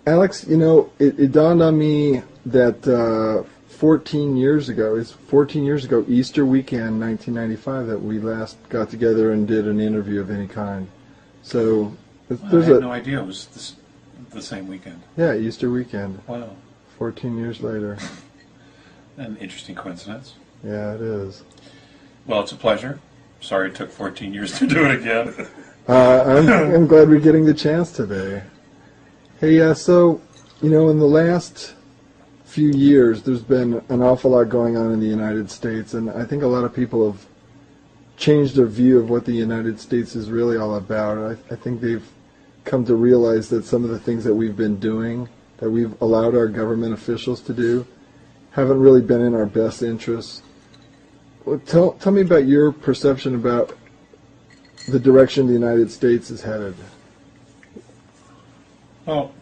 Alex, it dawned on me that 14 years ago, it's 14 years ago, Easter weekend, 1995, that we last got together and did an interview of any kind. So I had no idea it was the same weekend. Yeah, Easter weekend. Wow. 14 years later. An interesting coincidence. Yeah, it is. Well, it's a pleasure. Sorry it took 14 years to do it again. I'm glad we're getting the chance today. Hey, so, in the last few years, there's been an awful lot going on in the United States, and I think a lot of people have changed their view of what the United States is really all about. I think they've come to realize that some of the things that we've been doing, that we've allowed our government officials to do, haven't really been in our best interests. Well, tell me about your perception about the direction the United States is headed. Well,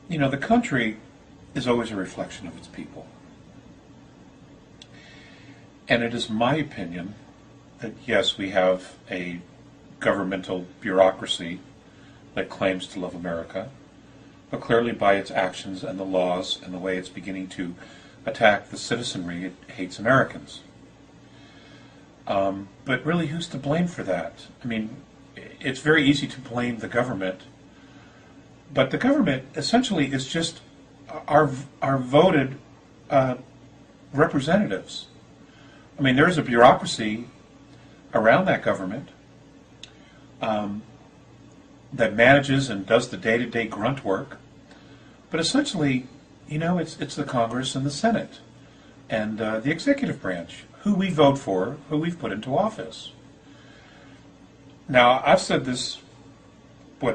the country is always a reflection of its people. And it is my opinion that, yes, we have a governmental bureaucracy that claims to love America, but clearly by its actions and the laws and the way it's beginning to attack the citizenry, it hates Americans. But really, who's to blame for that? I mean, it's very easy to blame the government, but the government essentially is just our voted representatives. I mean, there is a bureaucracy around that government that manages and does the day-to-day grunt work, but essentially, it's the Congress and the Senate and the executive branch, who we vote for, who we've put into office. Now, I've said this,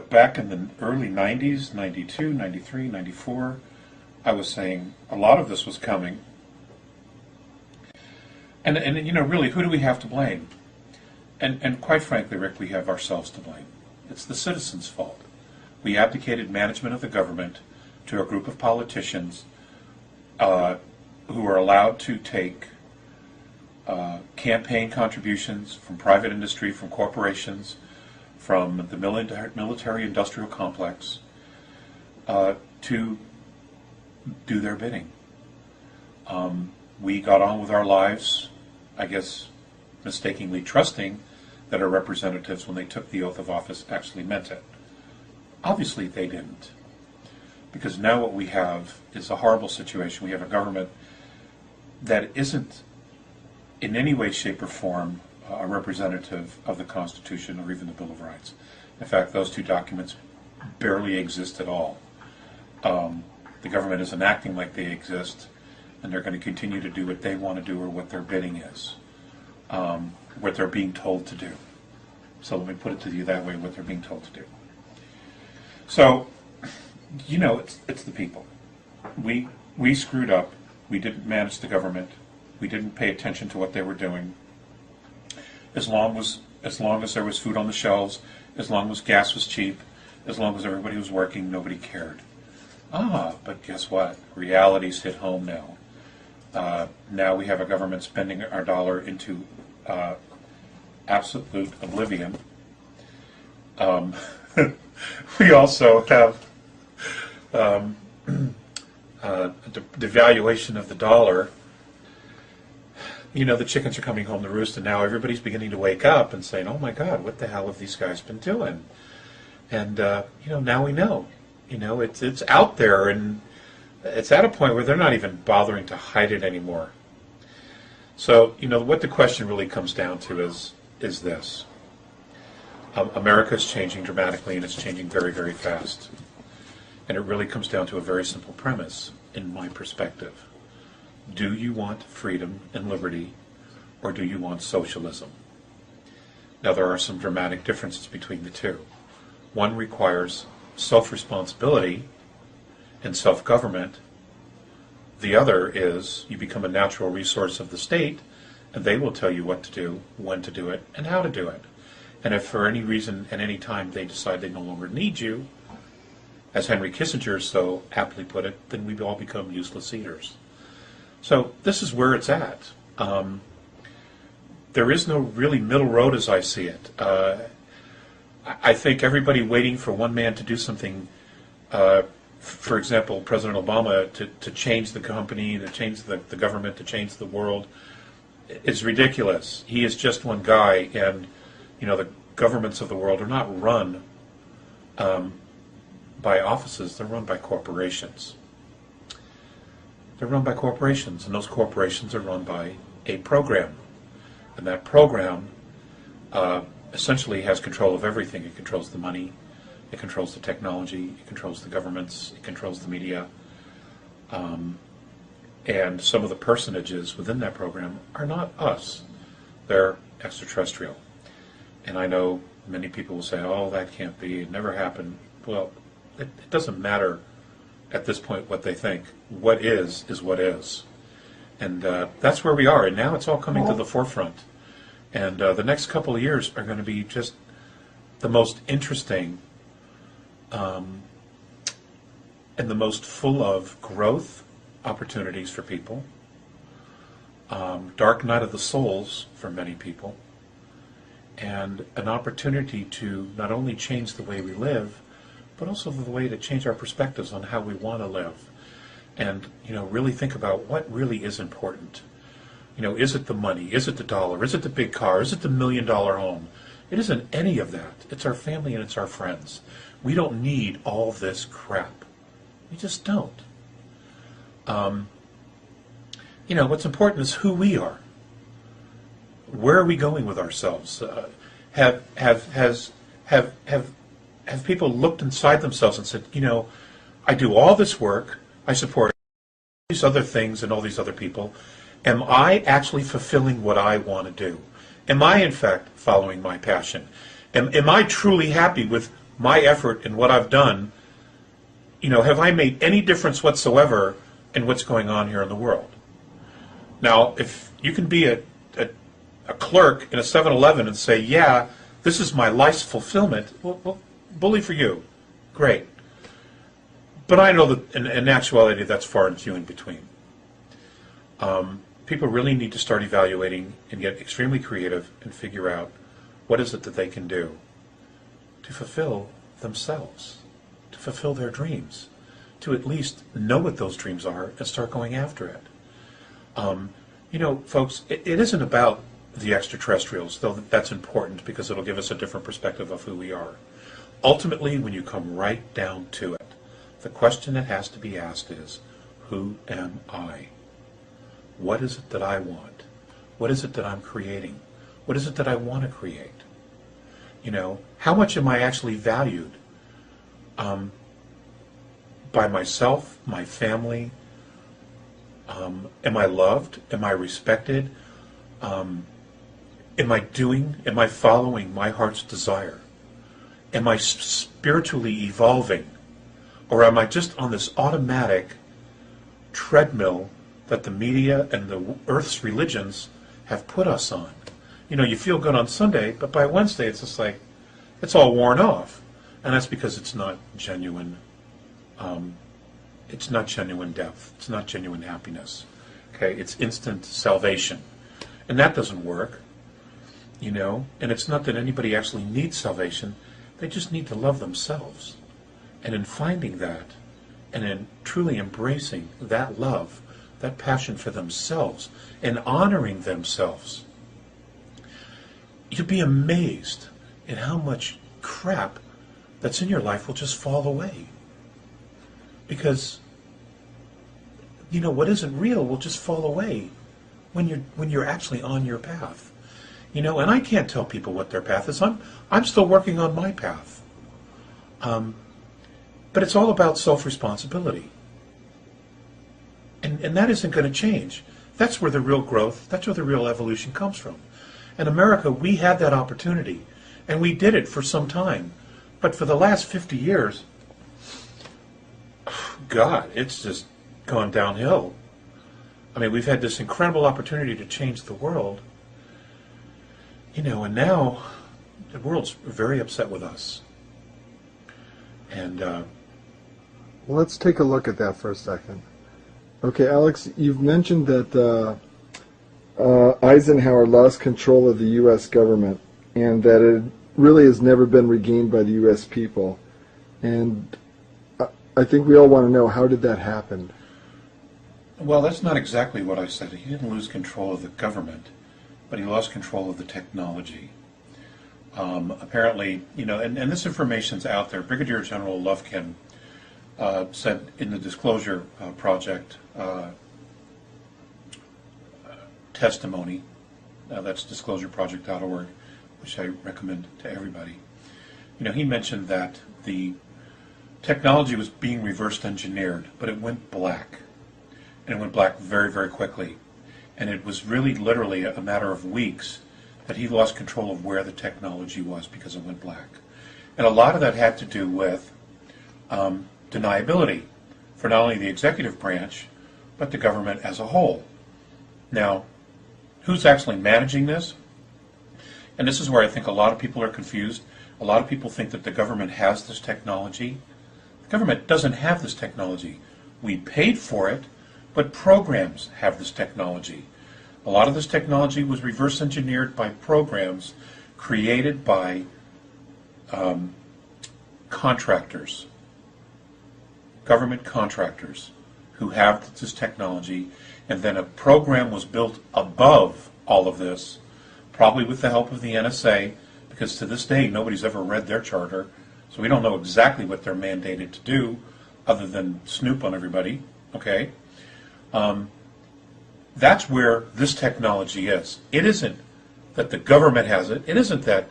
back in the early 90s, 92, 93, 94, I was saying a lot of this was coming. And really, who do we have to blame? And quite frankly, Rick, we have ourselves to blame. It's the citizens' fault. We abdicated management of the government to a group of politicians who are allowed to take campaign contributions from private industry, from corporations, from the military-industrial complex to do their bidding. We got on with our lives, I guess, mistakenly trusting that our representatives, when they took the oath of office, actually meant it. Obviously, they didn't. Because now what we have is a horrible situation. We have a government that isn't in any way, shape, or form a representative of the Constitution or even the Bill of Rights. In fact, those two documents barely exist at all. The government isn't acting like they exist, and they're going to continue to do what they want to do or what their bidding is, what they're being told to do. So let me put it to you that way, what they're being told to do. So, it's the people. We screwed up. We didn't manage the government. We didn't pay attention to what they were doing. As long as there was food on the shelves, as long as gas was cheap, as long as everybody was working, nobody cared. But guess what? Reality's hit home now. Now we have a government spending our dollar into absolute oblivion. We also have the devaluation of the dollar. The chickens are coming home to roost, and now everybody's beginning to wake up and saying, oh my God, what the hell have these guys been doing? And, now we know. It's out there, and it's at a point where they're not even bothering to hide it anymore. So, what the question really comes down to is this. America is changing dramatically, and it's changing very, very fast. And it really comes down to a very simple premise, in my perspective. Do you want freedom and liberty, or do you want socialism? Now, there are some dramatic differences between the two. One requires self-responsibility and self-government. The other is you become a natural resource of the state, and they will tell you what to do, when to do it, and how to do it. And if for any reason at any time they decide they no longer need you, as Henry Kissinger so aptly put it, then we all become useless eaters. So this is where it's at. There is no really middle road as I see it. I think everybody waiting for one man to do something, for example, President Obama, to change the company, to change the government, to change the world, is ridiculous. He is just one guy, and the governments of the world are not run by offices, they're run by corporations. They're run by corporations, and those corporations are run by a program. And that program essentially has control of everything. It controls the money, it controls the technology, it controls the governments, it controls the media. And some of the personages within that program are not us. They're extraterrestrial. And I know many people will say, oh, that can't be, it never happened. Well, it doesn't matter at this point what they think. What is what is. And that's where we are. And now it's all coming to the forefront. And the next couple of years are going to be just the most interesting and the most full of growth opportunities for people. Dark night of the souls for many people. And an opportunity to not only change the way we live, but also the way to change our perspectives on how we want to live. And, really think about what really is important. Is it the money? Is it the dollar? Is it the big car? Is it the $1 million home? It isn't any of that. It's our family and it's our friends. We don't need all this crap. We just don't. What's important is who we are. Where are we going with ourselves? Have people looked inside themselves and said, I do all this work, I support these other things and all these other people. Am I actually fulfilling what I want to do? Am I, in fact, following my passion? Am I truly happy with my effort and what I've done? Have I made any difference whatsoever in what's going on here in the world? Now, if you can be a clerk in a 7-Eleven and say, yeah, this is my life's fulfillment, well, bully for you. Great. But I know that in actuality that's far and few in between. People really need to start evaluating and get extremely creative and figure out what is it that they can do to fulfill themselves, to fulfill their dreams, to at least know what those dreams are and start going after it. Folks, it isn't about the extraterrestrials, though that's important because it'll give us a different perspective of who we are. Ultimately, when you come right down to it, the question that has to be asked is, who am I? What is it that I want? What is it that I'm creating? What is it that I want to create? How much am I actually valued by myself, my family? Am I loved? Am I respected? Am I following my heart's desire? Am I spiritually evolving? Or am I just on this automatic treadmill that the media and the Earth's religions have put us on? You feel good on Sunday, but by Wednesday it's just like, it's all worn off. And that's because it's not genuine. It's not genuine depth. It's not genuine happiness. Okay, it's instant salvation. And that doesn't work. And it's not that anybody actually needs salvation. They just need to love themselves. And in finding that, and in truly embracing that love, that passion for themselves, and honoring themselves, you'd be amazed at how much crap that's in your life will just fall away. Because, what isn't real will just fall away when you're actually on your path. And I can't tell people what their path is. I'm still working on my path. But it's all about self-responsibility. And that isn't going to change. That's where the real growth, that's where the real evolution comes from. In America, we had that opportunity, and we did it for some time. But for the last 50 years, God, it's just gone downhill. I mean, we've had this incredible opportunity to change the world, and now the world's very upset with us. And let's take a look at that for a second. Okay, Alex, you've mentioned that Eisenhower lost control of the U.S. government and that really has never been regained by the U.S. people. And I think we all want to know, how did that happen? Well, that's not exactly what I said. He didn't lose control of the government, but he lost control of the technology. Apparently, and this information's out there. Brigadier General Lufkin said in the Disclosure Project testimony, that's disclosureproject.org, which I recommend to everybody. He mentioned that the technology was being reverse engineered, but it went black. And it went black very, very quickly. And it was really literally a matter of weeks that he lost control of where the technology was because it went black. And a lot of that had to do with deniability for not only the executive branch, but the government as a whole. Now, who's actually managing this? And this is where I think a lot of people are confused. A lot of people think that the government has this technology. The government doesn't have this technology. We paid for it, but programs have this technology. A lot of this technology was reverse engineered by programs created by contractors, government contractors who have this technology, and then a program was built above all of this, probably with the help of the NSA, because to this day nobody's ever read their charter, so we don't know exactly what they're mandated to do other than snoop on everybody, okay? That's where this technology is. It isn't that the government has it. It isn't that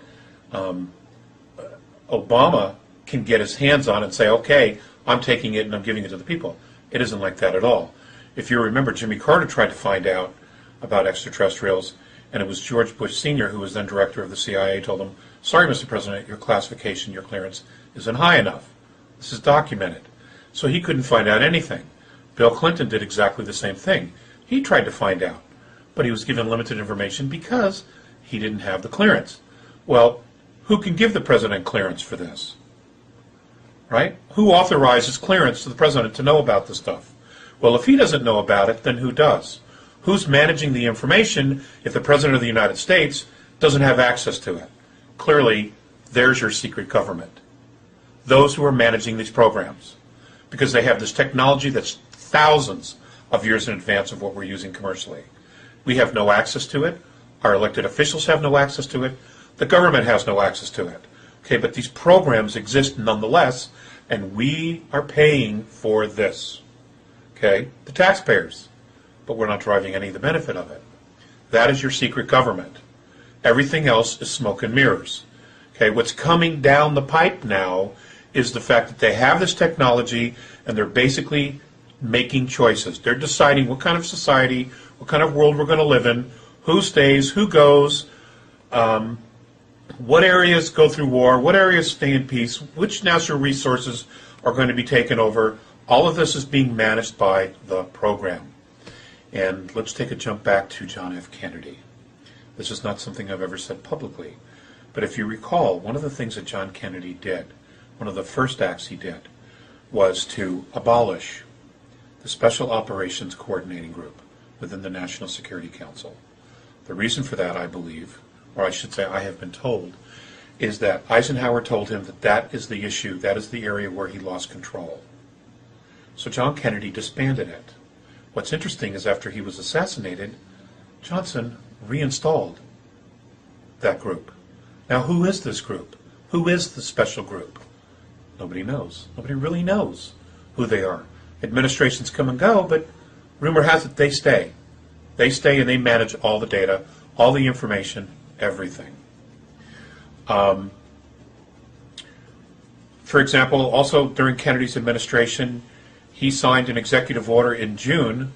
Obama can get his hands on it and say, okay, I'm taking it and I'm giving it to the people. It isn't like that at all. If you remember, Jimmy Carter tried to find out about extraterrestrials, and it was George Bush Sr., who was then director of the CIA, told him, sorry, Mr. President, your classification, your clearance isn't high enough. This is documented. So he couldn't find out anything. Bill Clinton did exactly the same thing. He tried to find out, but he was given limited information because he didn't have the clearance. Well, who can give the president clearance for this? Right? Who authorizes clearance to the president to know about this stuff? Well, if he doesn't know about it, then who does? Who's managing the information if the president of the United States doesn't have access to it? Clearly, there's your secret government. Those who are managing these programs. Because they have this technology that's thousands of years in advance of what we're using commercially. We have no access to it. Our elected officials have no access to it. The government has no access to it. Okay, but these programs exist nonetheless, and we are paying for this. Okay, the taxpayers. But we're not deriving any of the benefit of it. That is your secret government. Everything else is smoke and mirrors. Okay, what's coming down the pipe now is the fact that they have this technology and they're basically making choices. They're deciding what kind of society, what kind of world we're going to live in, who stays, who goes, what areas go through war, what areas stay in peace, which natural resources are going to be taken over. All of this is being managed by the program. And let's take a jump back to John F. Kennedy. This is not something I've ever said publicly, but if you recall, one of the things that John Kennedy did, one of the first acts he did, was to abolish the Special Operations Coordinating Group within the National Security Council. The reason for that, I believe, or I should say I have been told, is that Eisenhower told him that that is the issue, that is the area where he lost control. So John Kennedy disbanded it. What's interesting is after he was assassinated, Johnson reinstalled that group. Now, who is this group? Who is the special group? Nobody knows. Nobody really knows who they are. Administrations come and go, but rumor has it they stay. They stay and they manage all the data, all the information, everything. For example, also during Kennedy's administration, he signed an executive order in June,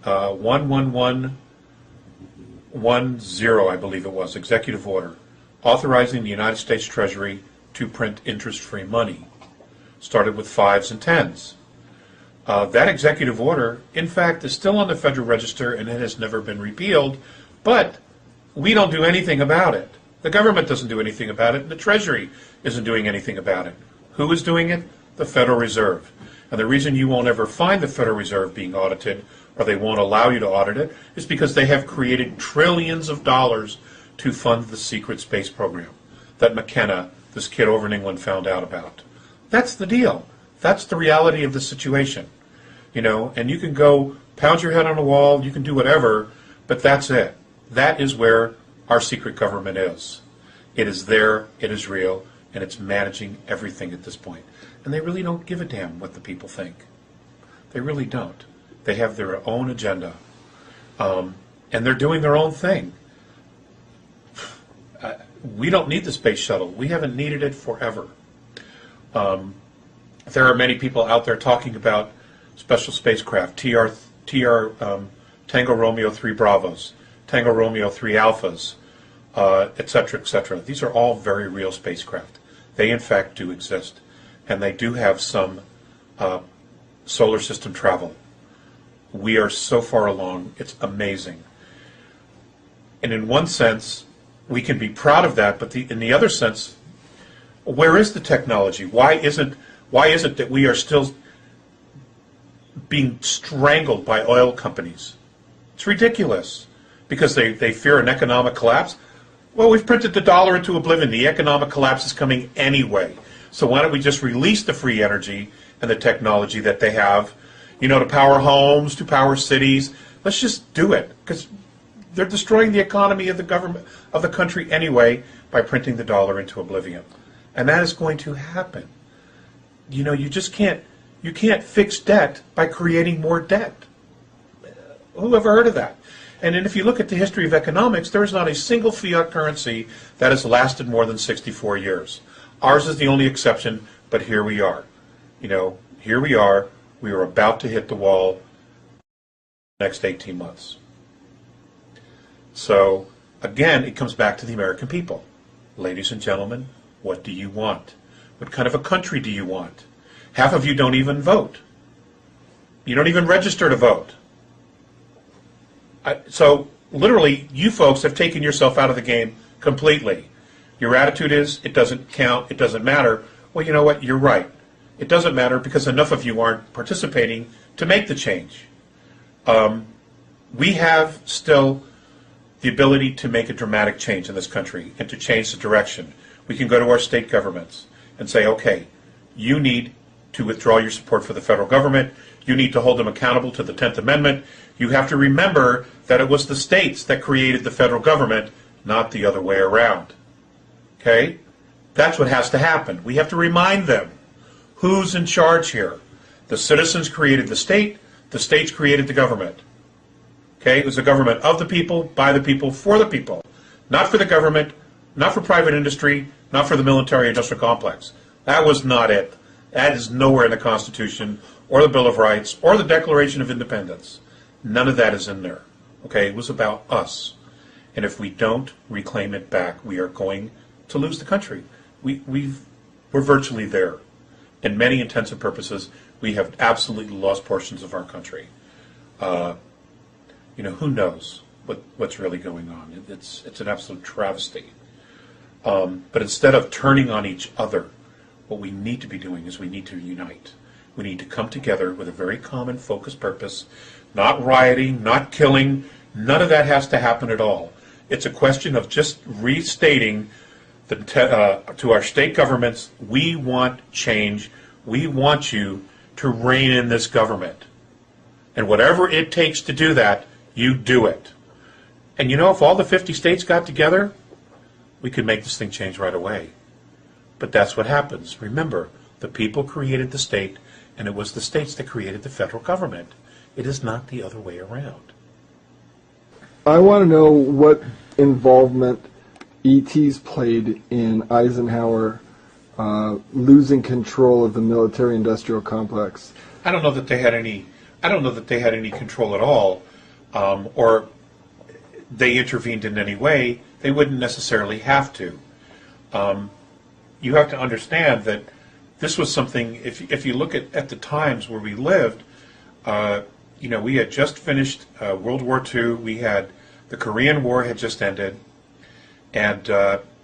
11110, I believe it was, executive order, authorizing the United States Treasury to print interest-free money. Started with 5s and 10s. That executive order, in fact, is still on the Federal Register and it has never been repealed, but we don't do anything about it. The government doesn't do anything about it, and the Treasury isn't doing anything about it. Who is doing it? The Federal Reserve. And the reason you won't ever find the Federal Reserve being audited, or they won't allow you to audit it, is because they have created trillions of dollars to fund the secret space program. that McKenna, this kid over in England, found out about. That's the deal. That's the reality of the situation. You know, and you can go pound your head on a wall, you can do whatever, but that's it. That is where our secret government is. It is there, it is real, and it's managing everything at this point. And they really don't give a damn what the people think. They really don't. They have their own agenda. And they're doing their own thing. We don't need the space shuttle. We haven't needed it forever. There are many people out there talking about special spacecraft, Tango Romeo 3 Bravos, Tango Romeo 3 Alphas, etc., etc. These are all very real spacecraft. They, in fact, do exist. And they do have some solar system travel. We are so far along, it's amazing. And in one sense, we can be proud of that, but in the other sense, where is the technology? Why isn't that we are still being strangled by oil companies? It's ridiculous. Because they fear an economic collapse? Well, we've printed the dollar into oblivion. The economic collapse is coming anyway. So why don't we just release the free energy and the technology that they have, you know, to power homes, to power cities? Let's just do it, because they're destroying the economy of the government of the country anyway by printing the dollar into oblivion. And that is going to happen. You know, you can't fix debt by creating more debt. Who ever heard of that? And then if you look at the history of economics, there is not a single fiat currency that has lasted more than 64 years. Ours is the only exception, but here we are. You know, here we are. We are about to hit the wall in the next 18 months. So, again, it comes back to the American people. Ladies and gentlemen, what do you want? What kind of a country do you want? Half of you don't even vote. You don't even register to vote. So, literally, you folks have taken yourself out of the game completely. Your attitude is, it doesn't count, it doesn't matter. Well, you know what? You're right. It doesn't matter because enough of you aren't participating to make the change. We have still the ability to make a dramatic change in this country and to change the direction. We can go to our state governments and say, okay, you need to withdraw your support for the federal government. You need to hold them accountable to the 10th Amendment. You have to remember that it was the states that created the federal government, not the other way around. Okay? That's what has to happen. We have to remind them who's in charge here. The citizens created the state. The states created the government. Okay? It was a government of the people, by the people, for the people. Not for the government, not for private industry, not for the military-industrial complex. That was not it. That is nowhere in the Constitution or the Bill of Rights or the Declaration of Independence. None of that is in there. Okay? It was about us. And if we don't reclaim it back, we are going to lose the country. We're virtually there. In many intents and purposes, we have absolutely lost portions of our country. You know, who knows what's really going on? It's an absolute travesty. But instead of turning on each other, what we need to be doing is we need to unite. We need to come together with a very common focused purpose, not rioting, not killing. None of that has to happen at all. It's a question of just restating to our state governments, we want change. We want you to rein in this government. And whatever it takes to do that, you do it. And you know, if all the 50 states got together, we could make this thing change right away. But that's what happens. Remember, the people created the state, and it was the states that created the federal government. It is not the other way around. I want to know what involvement ETs played in Eisenhower losing control of the military-industrial complex. I don't know that they had any. I don't know that they had any control at all, or they intervened in any way. They wouldn't necessarily have to. You have to understand that this was something. If you look at the times where we lived, you know, we had just finished World War II. We had the Korean War had just ended. And,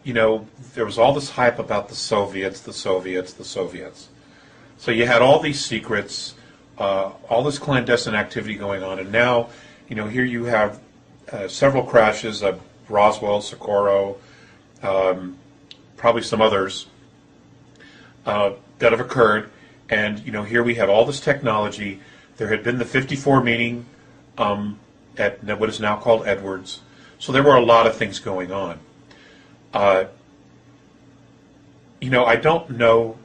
you know, there was all this hype about the Soviets, the Soviets, the Soviets. So you had all these secrets, all this clandestine activity going on. And now, you know, here you have several crashes of Roswell, Socorro, probably some others that have occurred. And, here we have all this technology. There had been the 54 meeting at what is now called Edwards. So there were a lot of things going on. I don't know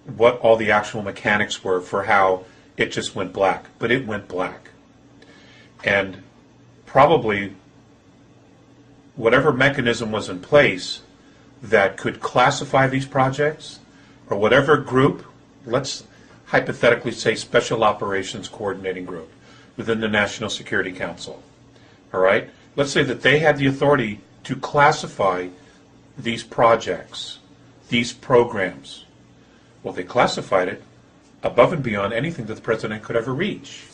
what all the actual mechanics were for how it just went black, but it went black. And probably whatever mechanism was in place that could classify these projects, or whatever group, let's hypothetically say Special Operations Coordinating Group within the National Security Council, all right? Let's say that they had the authority to classify these projects, these programs. Well, they classified it above and beyond anything that the president could ever reach.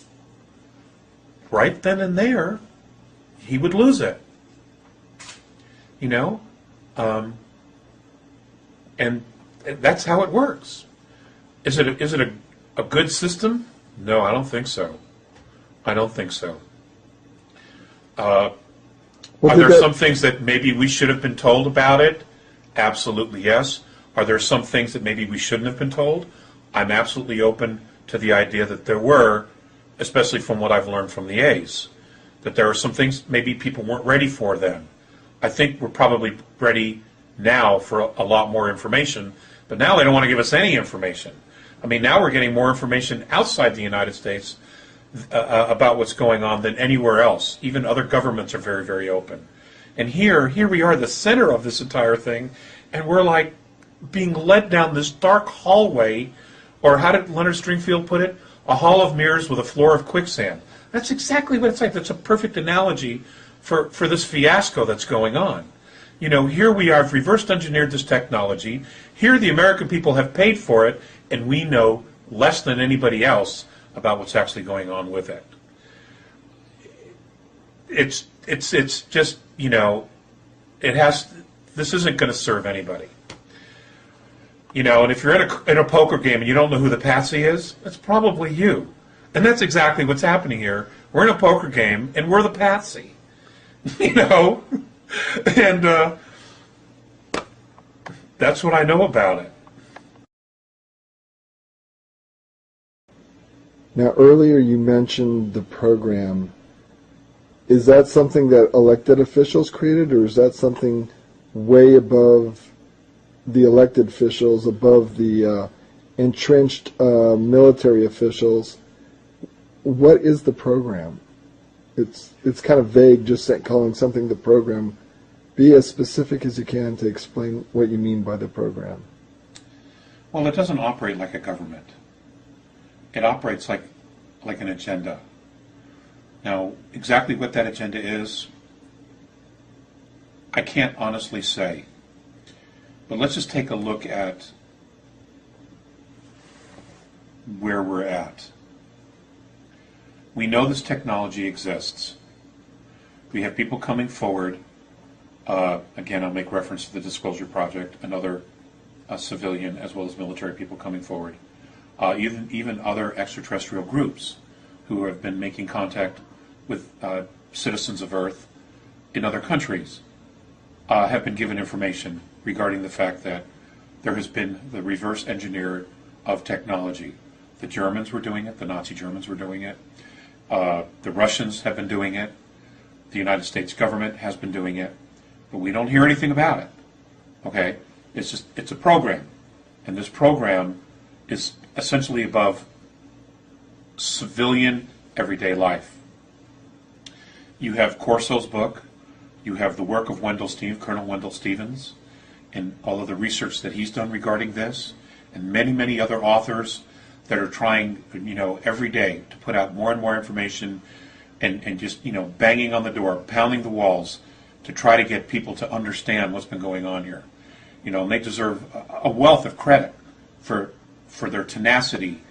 Right then and there, he would lose it. And that's how it works. Is it a good system? No, I don't think so. I don't think so. Are there some things that maybe we should have been told about it? Absolutely yes. Are there some things that maybe we shouldn't have been told? I'm absolutely open to the idea that there were, especially from what I've learned from the A's, that there are some things maybe people weren't ready for then. I think we're probably ready now for a lot more information, but now they don't want to give us any information. I mean, now we're getting more information outside the United States about what's going on than anywhere else. Even other governments are very, very open. And here we are, the center of this entire thing, and we're like being led down this dark hallway, or how did Leonard Stringfield put it? A hall of mirrors with a floor of quicksand. That's exactly what it's like. That's a perfect analogy for this fiasco that's going on. Here we are, reverse engineered this technology. Here the American people have paid for it, and we know less than anybody else about what's actually going on with it. It's just, this isn't going to serve anybody. And if you're in a poker game and you don't know who the patsy is, it's probably you. And that's exactly what's happening here. We're in a poker game, and we're the patsy. And that's what I know about it. Now, earlier you mentioned the program. Is that something that elected officials created, or is that something way above the elected officials, above the entrenched military officials? What is the program? It's kind of vague, just calling something the program. Be as specific as you can to explain what you mean by the program. Well, it doesn't operate like a government. It operates like an agenda. Now, exactly what that agenda is, I can't honestly say. But let's just take a look at where we're at. We know this technology exists. We have people coming forward. Again, I'll make reference to the Disclosure Project, another civilian as well as military people coming forward. Even other extraterrestrial groups who have been making contact with citizens of Earth in other countries have been given information regarding the fact that there has been the reverse engineer of technology. The Germans were doing it, the Nazi Germans were doing it, the Russians have been doing it, the United States government has been doing it, but we don't hear anything about it. Okay? It's a program, and this program is essentially above civilian everyday life. You have Corso's book, you have the work of Colonel Wendell Stevens, and all of the research that he's done regarding this, and many, many other authors that are trying, every day to put out more and more information and just, banging on the door, pounding the walls to try to get people to understand what's been going on here. And they deserve a wealth of credit for their tenacity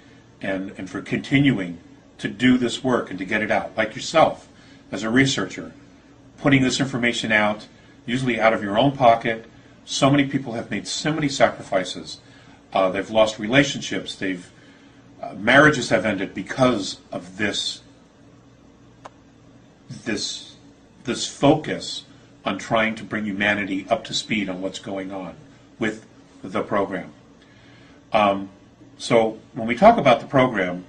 and for continuing to do this work and to get it out. Like yourself, as a researcher, putting this information out, usually out of your own pocket. So many people have made so many sacrifices. They've lost relationships. Marriages have ended because of this focus on trying to bring humanity up to speed on what's going on with the program. So when we talk about the program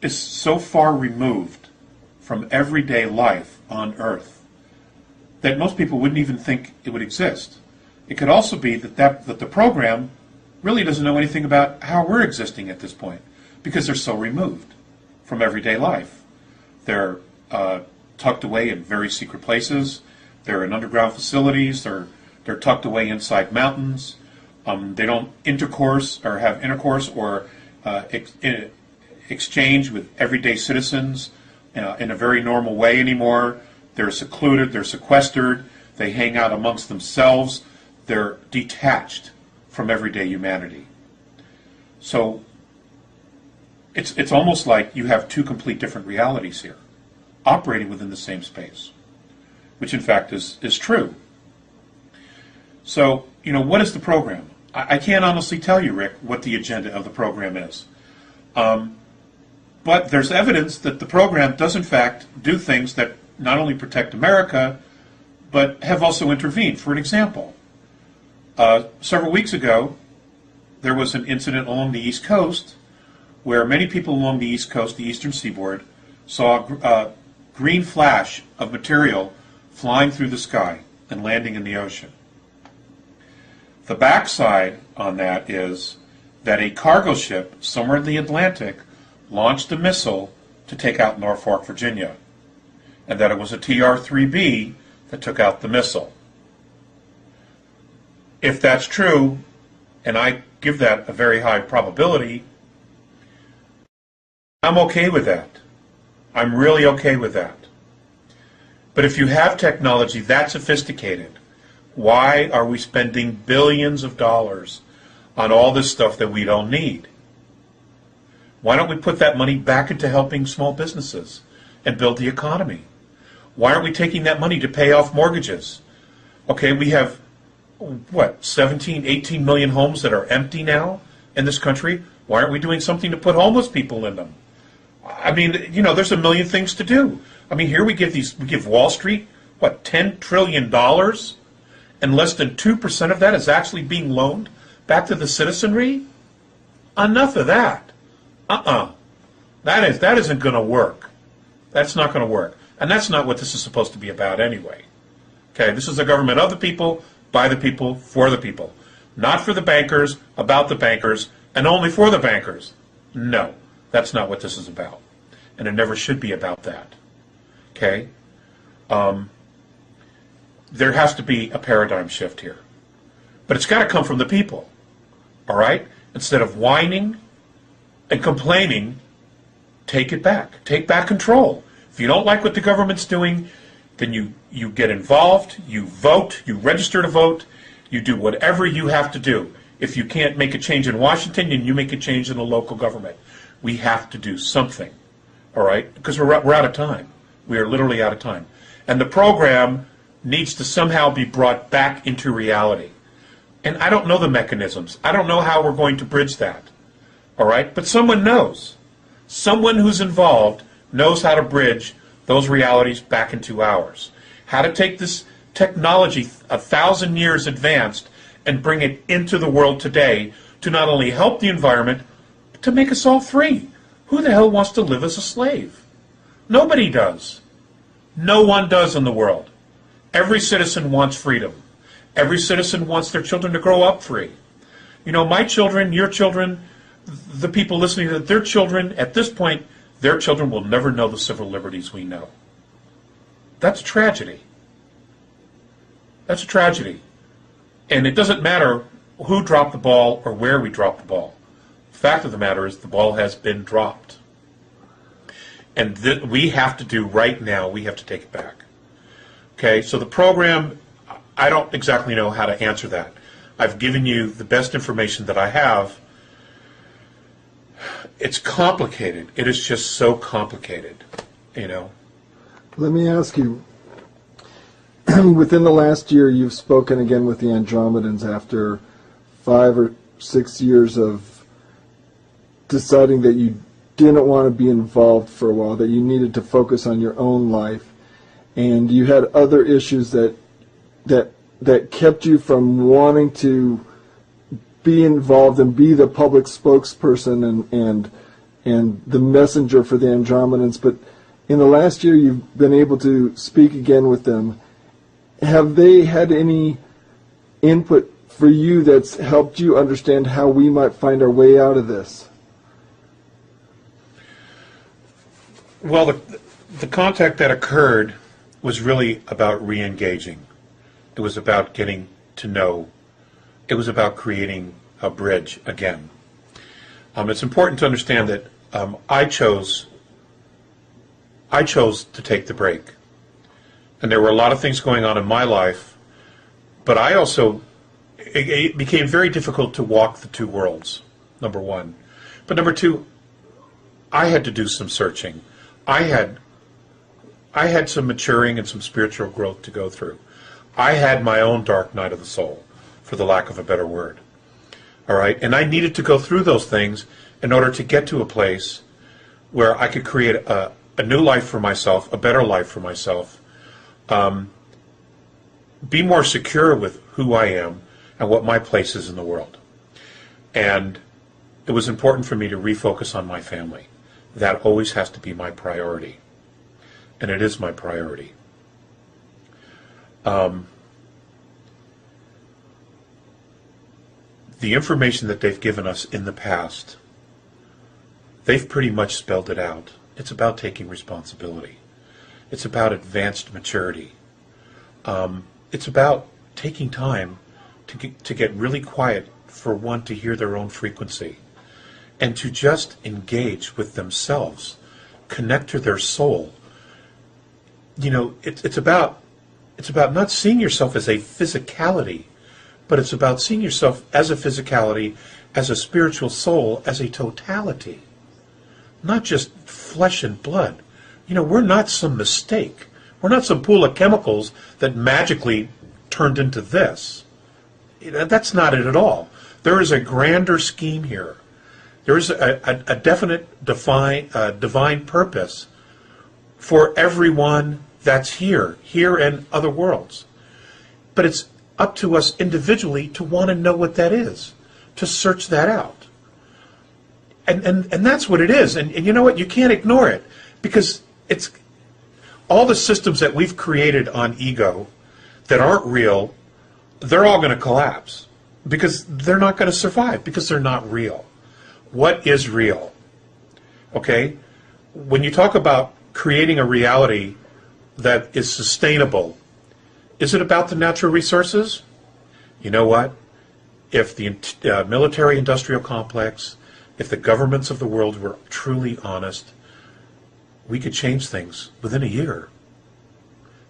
is so far removed from everyday life on Earth that most people wouldn't even think it would exist. It could also be that the program really doesn't know anything about how we're existing at this point, because they're so removed from everyday life. They're tucked away in very secret places. They're in underground facilities. They're tucked away inside mountains. They don't intercourse or have intercourse or exchange with everyday citizens in a very normal way anymore. They're secluded. They're sequestered. They hang out amongst themselves. They're detached from everyday humanity. So it's almost like you have two complete different realities here, operating within the same space, which in fact is true. So, what is the program? I can't honestly tell you, Rick, what the agenda of the program is. But there's evidence that the program does in fact do things that not only protect America, but have also intervened. For an example, several weeks ago, there was an incident along the East Coast where many people along the East Coast, the eastern seaboard, saw a green flash of material flying through the sky and landing in the ocean. The backside on that is that a cargo ship somewhere in the Atlantic launched a missile to take out Norfolk, Virginia, and that it was a TR-3B that took out the missile. If that's true, and I give that a very high probability, I'm okay with that. I'm really okay with that. But if you have technology that sophisticated, why are we spending billions of dollars on all this stuff that we don't need? Why don't we put that money back into helping small businesses and build the economy? Why aren't we taking that money to pay off mortgages? Okay, we have, 17, 18 million homes that are empty now in this country. Why aren't we doing something to put homeless people in them? I mean, there's a million things to do. I mean, here we give Wall Street, $10 trillion? And less than 2% of that is actually being loaned back to the citizenry? Enough of that. That isn't going to work. That's not going to work. And that's not what this is supposed to be about anyway. Okay, this is a government of the people, by the people, for the people. Not for the bankers, about the bankers, and only for the bankers. No, that's not what this is about. And it never should be about that. Okay? There has to be a paradigm shift here. But it's got to come from the people. All right? Instead of whining and complaining, take it back. Take back control. If you don't like what the government's doing, then you get involved, you vote, you register to vote, you do whatever you have to do. If you can't make a change in Washington, then you make a change in the local government. We have to do something. All right? Because we're out of time. We are literally out of time. And the program needs to somehow be brought back into reality. And I don't know the mechanisms. I don't know how we're going to bridge that. All right? But someone knows. Someone who's involved knows how to bridge those realities back into ours. How to take this technology 1,000 years advanced and bring it into the world today to not only help the environment, but to make us all free. Who the hell wants to live as a slave? Nobody does. No one does in the world. Every citizen wants freedom. Every citizen wants their children to grow up free. My children, your children, the people listening to their children, at this point, their children will never know the civil liberties we know. That's a tragedy. That's a tragedy. And it doesn't matter who dropped the ball or where we dropped the ball. The fact of the matter is the ball has been dropped. And we have to do right now, we have to take it back. Okay, so the program, I don't exactly know how to answer that. I've given you the best information that I have. It's complicated. It is just so complicated, Let me ask you, within the last year, you've spoken again with the Andromedans after 5 or 6 years of deciding that you didn't want to be involved for a while, that you needed to focus on your own life, and you had other issues that that kept you from wanting to be involved and be the public spokesperson and the messenger for the Andromedans, but in the last year you've been able to speak again with them. Have they had any input for you that's helped you understand how we might find our way out of this? Well, the contact that occurred was really about re-engaging. It was about getting to know. It was about creating a bridge again. It's important to understand that I chose to take the break. And there were a lot of things going on in my life, but I also, it became very difficult to walk the two worlds, number one. But number two, I had to do some searching. I had some maturing and some spiritual growth to go through. I had my own dark night of the soul, for the lack of a better word. All right? And I needed to go through those things in order to get to a place where I could create a new life for myself, a better life for myself, be more secure with who I am and what my place is in the world. And it was important for me to refocus on my family. That always has to be my priority. And it is my priority. The information that they've given us in the past, they've pretty much spelled it out. It's about taking responsibility. It's about advanced maturity. It's about taking time to get really quiet, for one, to hear their own frequency, and to just engage with themselves, connect to their soul. You know, it's about not seeing yourself as a physicality, but it's about seeing yourself as a physicality, as a spiritual soul, as a totality, not just flesh and blood. You know, we're not some mistake. We're not some pool of chemicals that magically turned into this. That's not it at all. There is a grander scheme here. There is a definite divine purpose for everyone that's here and other worlds. But it's up to us individually to want to know what that is, to search that out. And that's what it is. And you know what? You can't ignore it, because it's all the systems that we've created on ego that aren't real, they're all going to collapse, because they're not going to survive, because they're not real. What is real? Okay? When you talk about creating a reality that is sustainable, is it about the natural resources? You know what? If the military-industrial complex, if the governments of the world were truly honest, we could change things within a year.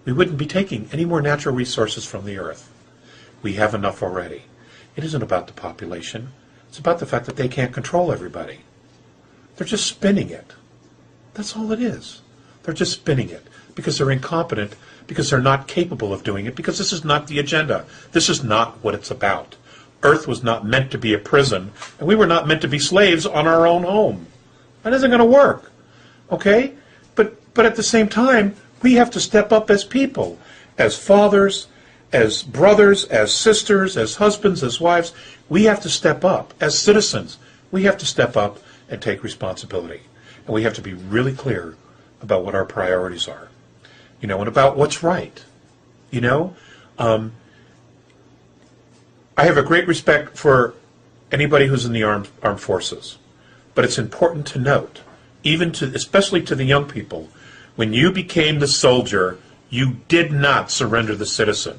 We wouldn't be taking any more natural resources from the earth. We have enough already. It isn't about the population. It's about the fact that they can't control everybody. They're just spinning it. That's all it is. They're just spinning it because they're incompetent, because they're not capable of doing it, because this is not the agenda. This is not what it's about. Earth was not meant to be a prison, and we were not meant to be slaves on our own home. That isn't going to work. Okay? But at the same time, we have to step up as people, as fathers, as brothers, as sisters, as husbands, as wives. We have to step up. As citizens, we have to step up and take responsibility. And we have to be really clear about what our priorities are, you know, and about what's right. You know, I have a great respect for anybody who's in the armed forces, but it's important to note, especially to the young people, when you became the soldier, you did not surrender the citizen.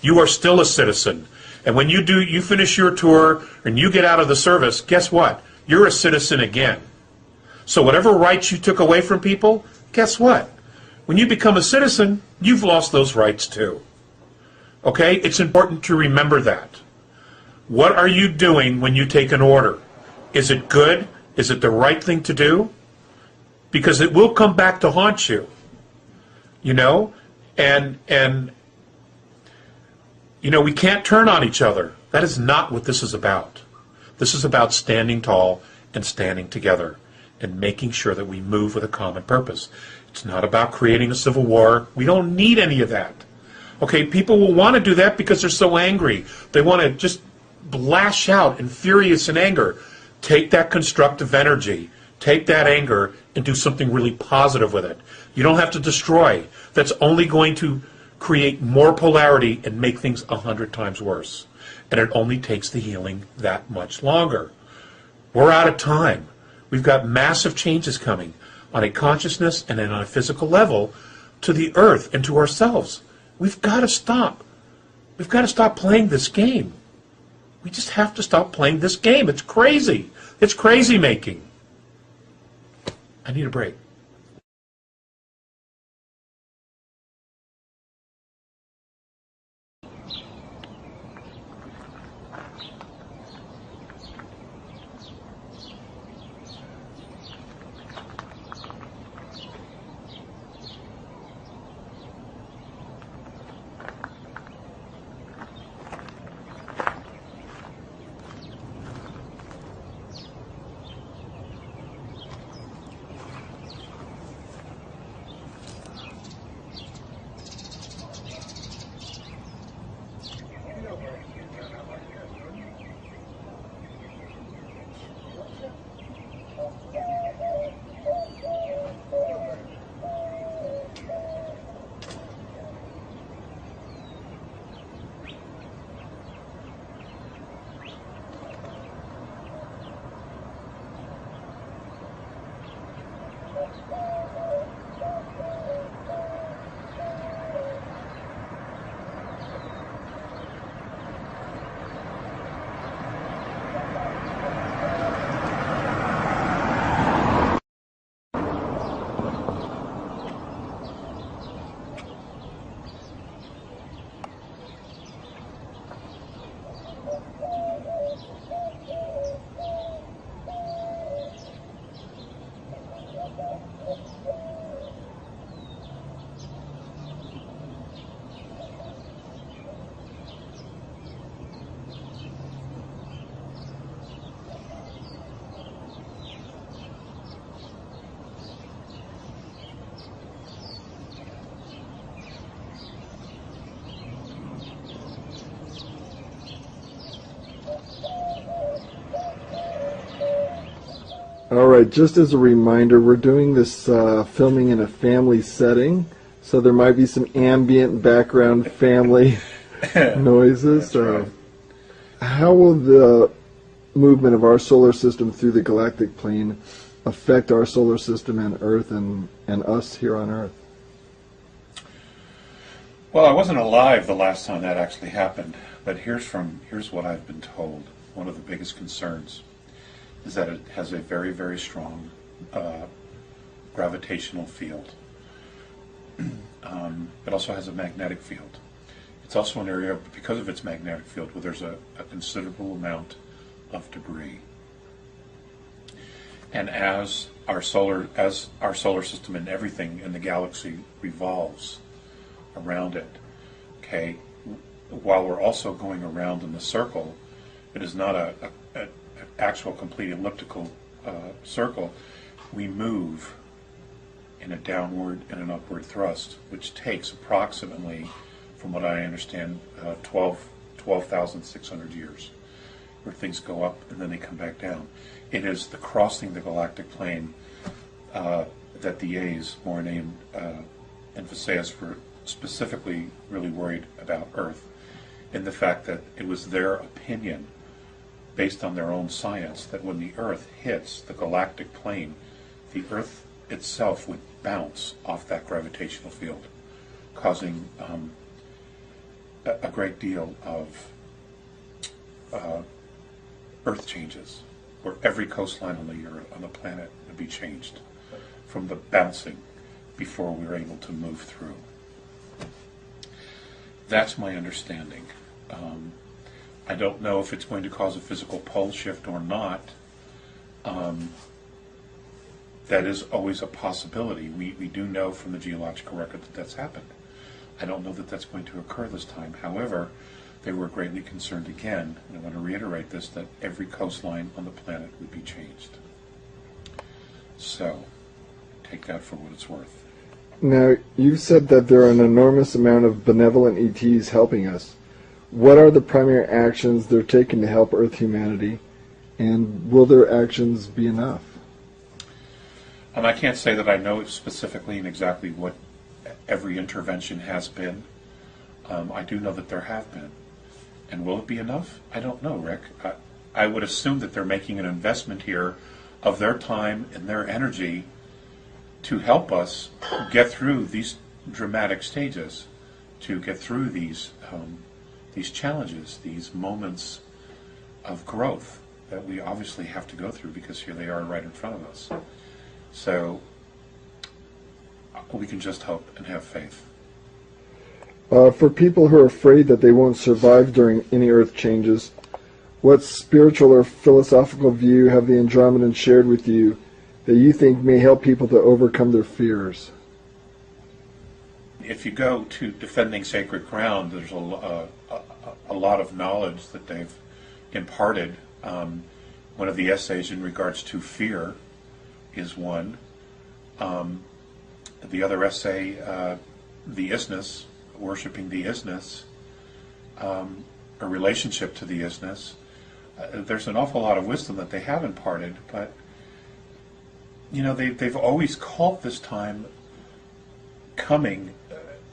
You are still a citizen. And when you finish your tour and you get out of the service, guess what? You're a citizen again. So whatever rights you took away from people, guess what? When you become a citizen, you've lost those rights too. Okay? It's important to remember that. What are you doing when you take an order? Is it good? Is it the right thing to do? Because it will come back to haunt you. You know? And you know, we can't turn on each other. That is not what this is about. This is about standing tall and standing together and making sure that we move with a common purpose. It's not about creating a civil war. We don't need any of that. Okay, people will want to do that because they're so angry. They want to just lash out in furious and anger. Take that constructive energy, take that anger, and do something really positive with it. You don't have to destroy. That's only going to create more polarity and make things 100 times worse. And it only takes the healing that much longer. We're out of time. We've got massive changes coming on a consciousness and on a physical level to the earth and to ourselves. We've got to stop. We've got to stop playing this game. We just have to stop playing this game. It's crazy. It's crazy making. I need a break. All right, just as a reminder, we're doing this filming in a family setting, so there might be some ambient background family noises. Right. How will the movement of our solar system through the galactic plane affect our solar system and Earth and us here on Earth? Well, I wasn't alive the last time that actually happened, but here's what I've been told. One of the biggest concerns is that it has a very, very strong gravitational field. It also has a magnetic field. It's also an area, because of its magnetic field, where there's a considerable amount of debris. And as our solar system and everything in the galaxy revolves around it, okay, while we're also going around in the circle, it is not an actual complete elliptical circle. We move in a downward and an upward thrust, which takes approximately, from what I understand, 12,600 years, where things go up and then they come back down. It is the crossing the galactic plane that the A's, Morine and Visayas, were specifically really worried about Earth, in the fact that it was their opinion, based on their own science, that when the Earth hits the galactic plane, the Earth itself would bounce off that gravitational field, causing a great deal of Earth changes, where every coastline on the planet would be changed from the bouncing before we were able to move through. That's my understanding. I don't know if it's going to cause a physical pole shift or not. That is always a possibility. We do know from the geological record that that's happened. I don't know that that's going to occur this time. However, they were greatly concerned again, and I want to reiterate this, that every coastline on the planet would be changed. So, take that for what it's worth. Now, you've said that there are an enormous amount of benevolent ETs helping us. What are the primary actions they're taking to help Earth humanity, and will their actions be enough? I can't say that I know specifically and exactly what every intervention has been. I do know that there have been. And will it be enough? I don't know, Rick. I would assume that they're making an investment here of their time and their energy to help us get through these dramatic stages, to get through these challenges, these moments of growth that we obviously have to go through because here they are right in front of us. So we can just hope and have faith. For people who are afraid that they won't survive during any Earth changes, what spiritual or philosophical view have the Andromedans shared with you that you think may help people to overcome their fears? If you go to Defending Sacred Ground, there's a lot of knowledge that they've imparted. One of the essays in regards to fear is one. The other essay, the isness, worshiping the isness, a relationship to the isness. There's an awful lot of wisdom that they have imparted, but they've always called this time coming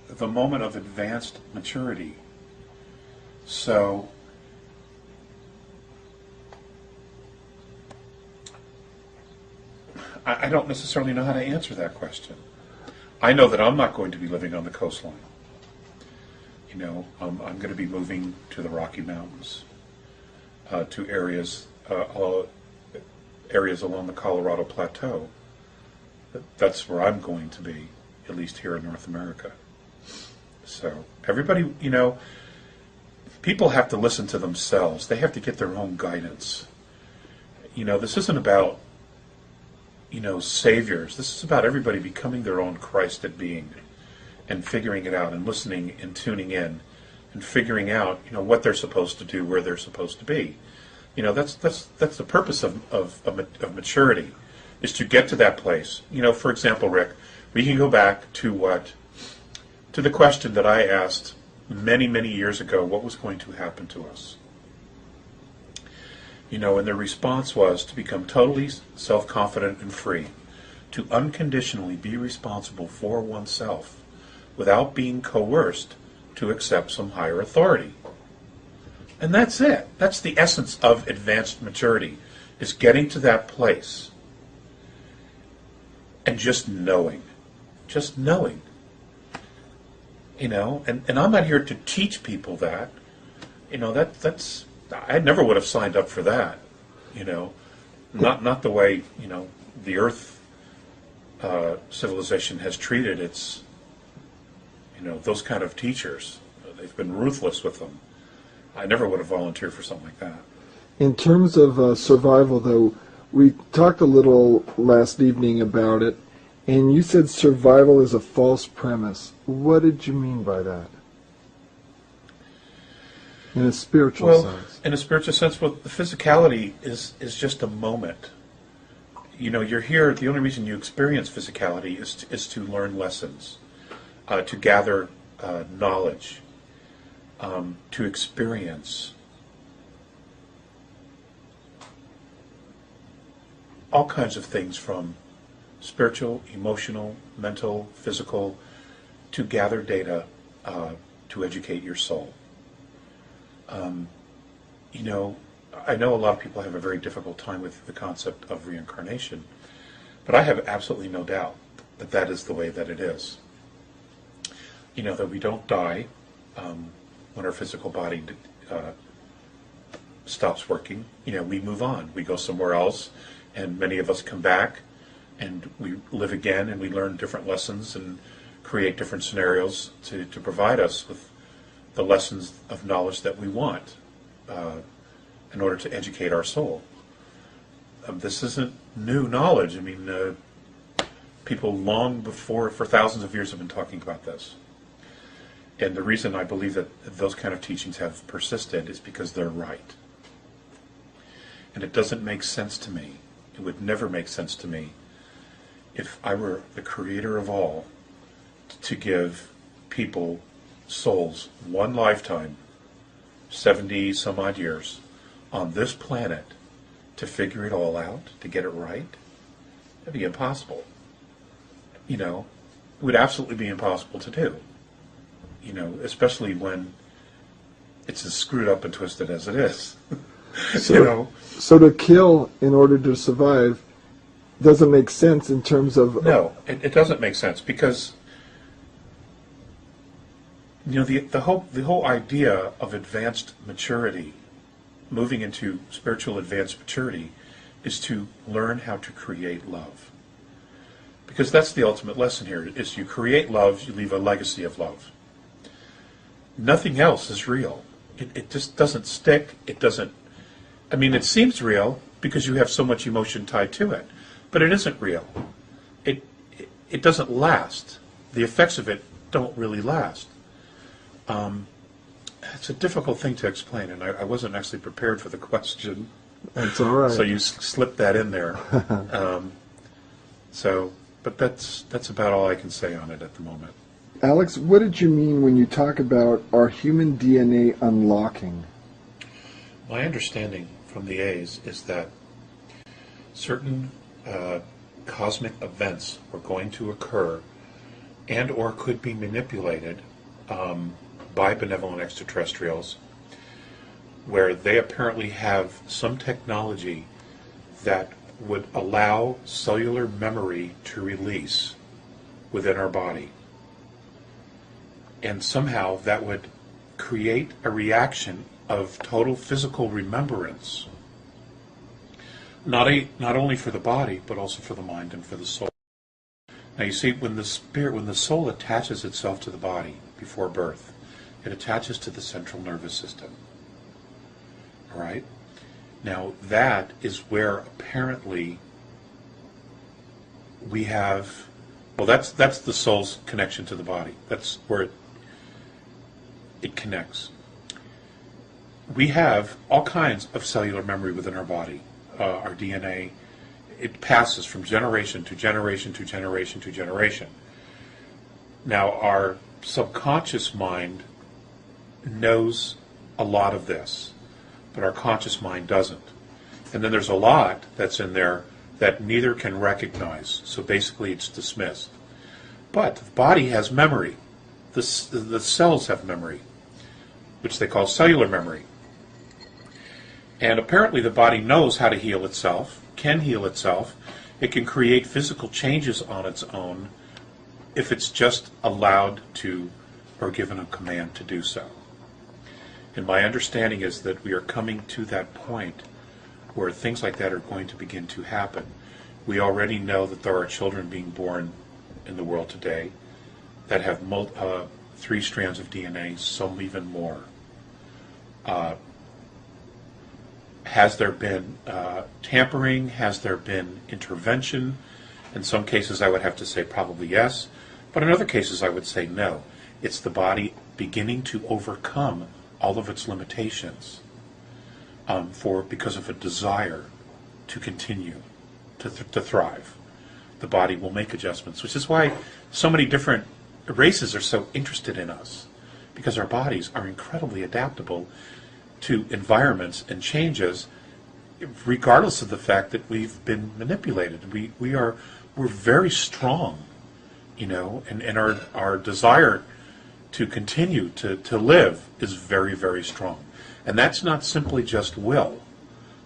the moment of advanced maturity. So I don't necessarily know how to answer that question. I know that I'm not going to be living on the coastline. I'm going to be moving to the Rocky Mountains, to areas along the Colorado Plateau. That's where I'm going to be, at least here in North America. So everybody, people have to listen to themselves. They have to get their own guidance. This isn't about, saviors. This is about everybody becoming their own Christed being and figuring it out and listening and tuning in and figuring out, what they're supposed to do, where they're supposed to be. That's the purpose of maturity, is to get to that place. For example, Rick, we can go back to the question that I asked many, many years ago, what was going to happen to us? And their response was to become totally self-confident and free, to unconditionally be responsible for oneself without being coerced to accept some higher authority. And that's it. That's the essence of advanced maturity, is getting to that place and just knowing. Just knowing. And I'm not here to teach people that. That's I never would have signed up for that. Not the way, the Earth civilization has treated its, those kind of teachers. They've been ruthless with them. I never would have volunteered for something like that. In terms of survival, though, we talked a little last evening about it, and you said survival is a false premise. What did you mean by that? In a spiritual sense. In a spiritual sense, the physicality is just a moment. You're here, the only reason you experience physicality is to learn lessons, to gather knowledge, to experience all kinds of things, from spiritual, emotional, mental, physical, to gather data, to educate your soul. I know a lot of people have a very difficult time with the concept of reincarnation, but I have absolutely no doubt that that is the way that it is. That we don't die when our physical body stops working. We move on. We go somewhere else, and many of us come back, and we live again, and we learn different lessons and create different scenarios to provide us with the lessons of knowledge that we want in order to educate our soul. This isn't new knowledge. People long before, for thousands of years, have been talking about this. And the reason I believe that those kind of teachings have persisted is because they're right. And it doesn't make sense to me. It would never make sense to me if I were the creator of all, to give people, souls, one lifetime, 70 some odd years, on this planet to figure it all out, to get it right. That'd be impossible. You know, it would absolutely be impossible to do. You know, especially when it's as screwed up and twisted as it is. So, you know? So to kill in order to survive doesn't make sense in terms of... No, it doesn't make sense, because you know, the whole idea of advanced maturity, moving into spiritual advanced maturity, is to learn how to create love. Because that's the ultimate lesson here, is you create love, you leave a legacy of love. Nothing else is real. It just doesn't stick. It doesn't, I mean, it seems real because you have so much emotion tied to it, but it isn't real. It doesn't last. The effects of it don't really last. It's a difficult thing to explain, and I wasn't actually prepared for the question. That's all right. So you slipped that in there. But that's about all I can say on it at the moment. Alex, what did you mean when you talk about our human DNA unlocking? My understanding from the A's is that certain cosmic events are going to occur and or could be manipulated by benevolent extraterrestrials, where they apparently have some technology that would allow cellular memory to release within our body. And somehow that would create a reaction of total physical remembrance, not only for the body, but also for the mind and for the soul. Now you see, when the soul attaches itself to the body before birth, it attaches to the central nervous system. All right? Now that is where apparently we have, well, that's the soul's connection to the body. That's where it connects. We have all kinds of cellular memory within our body. Our DNA, it passes from generation to generation to generation to generation. Now, our subconscious mind knows a lot of this, but our conscious mind doesn't. And then there's a lot that's in there that neither can recognize, so basically it's dismissed. But the body has memory. The cells have memory, which they call cellular memory. And apparently the body knows how to heal itself, can heal itself. It can create physical changes on its own if it's just allowed to or given a command to do so. And my understanding is that we are coming to that point where things like that are going to begin to happen. We already know that there are children being born in the world today that have 3 strands of DNA, some even more. Has there been tampering? Has there been intervention? In some cases I would have to say probably yes, but in other cases I would say no. It's the body beginning to overcome all of its limitations because of a desire to continue to thrive. The body will make adjustments, which is why so many different races are so interested in us, because our bodies are incredibly adaptable to environments and changes, regardless of the fact that we've been manipulated. We're very strong, you know, and our desire to continue to live is very, very strong. And that's not simply just will,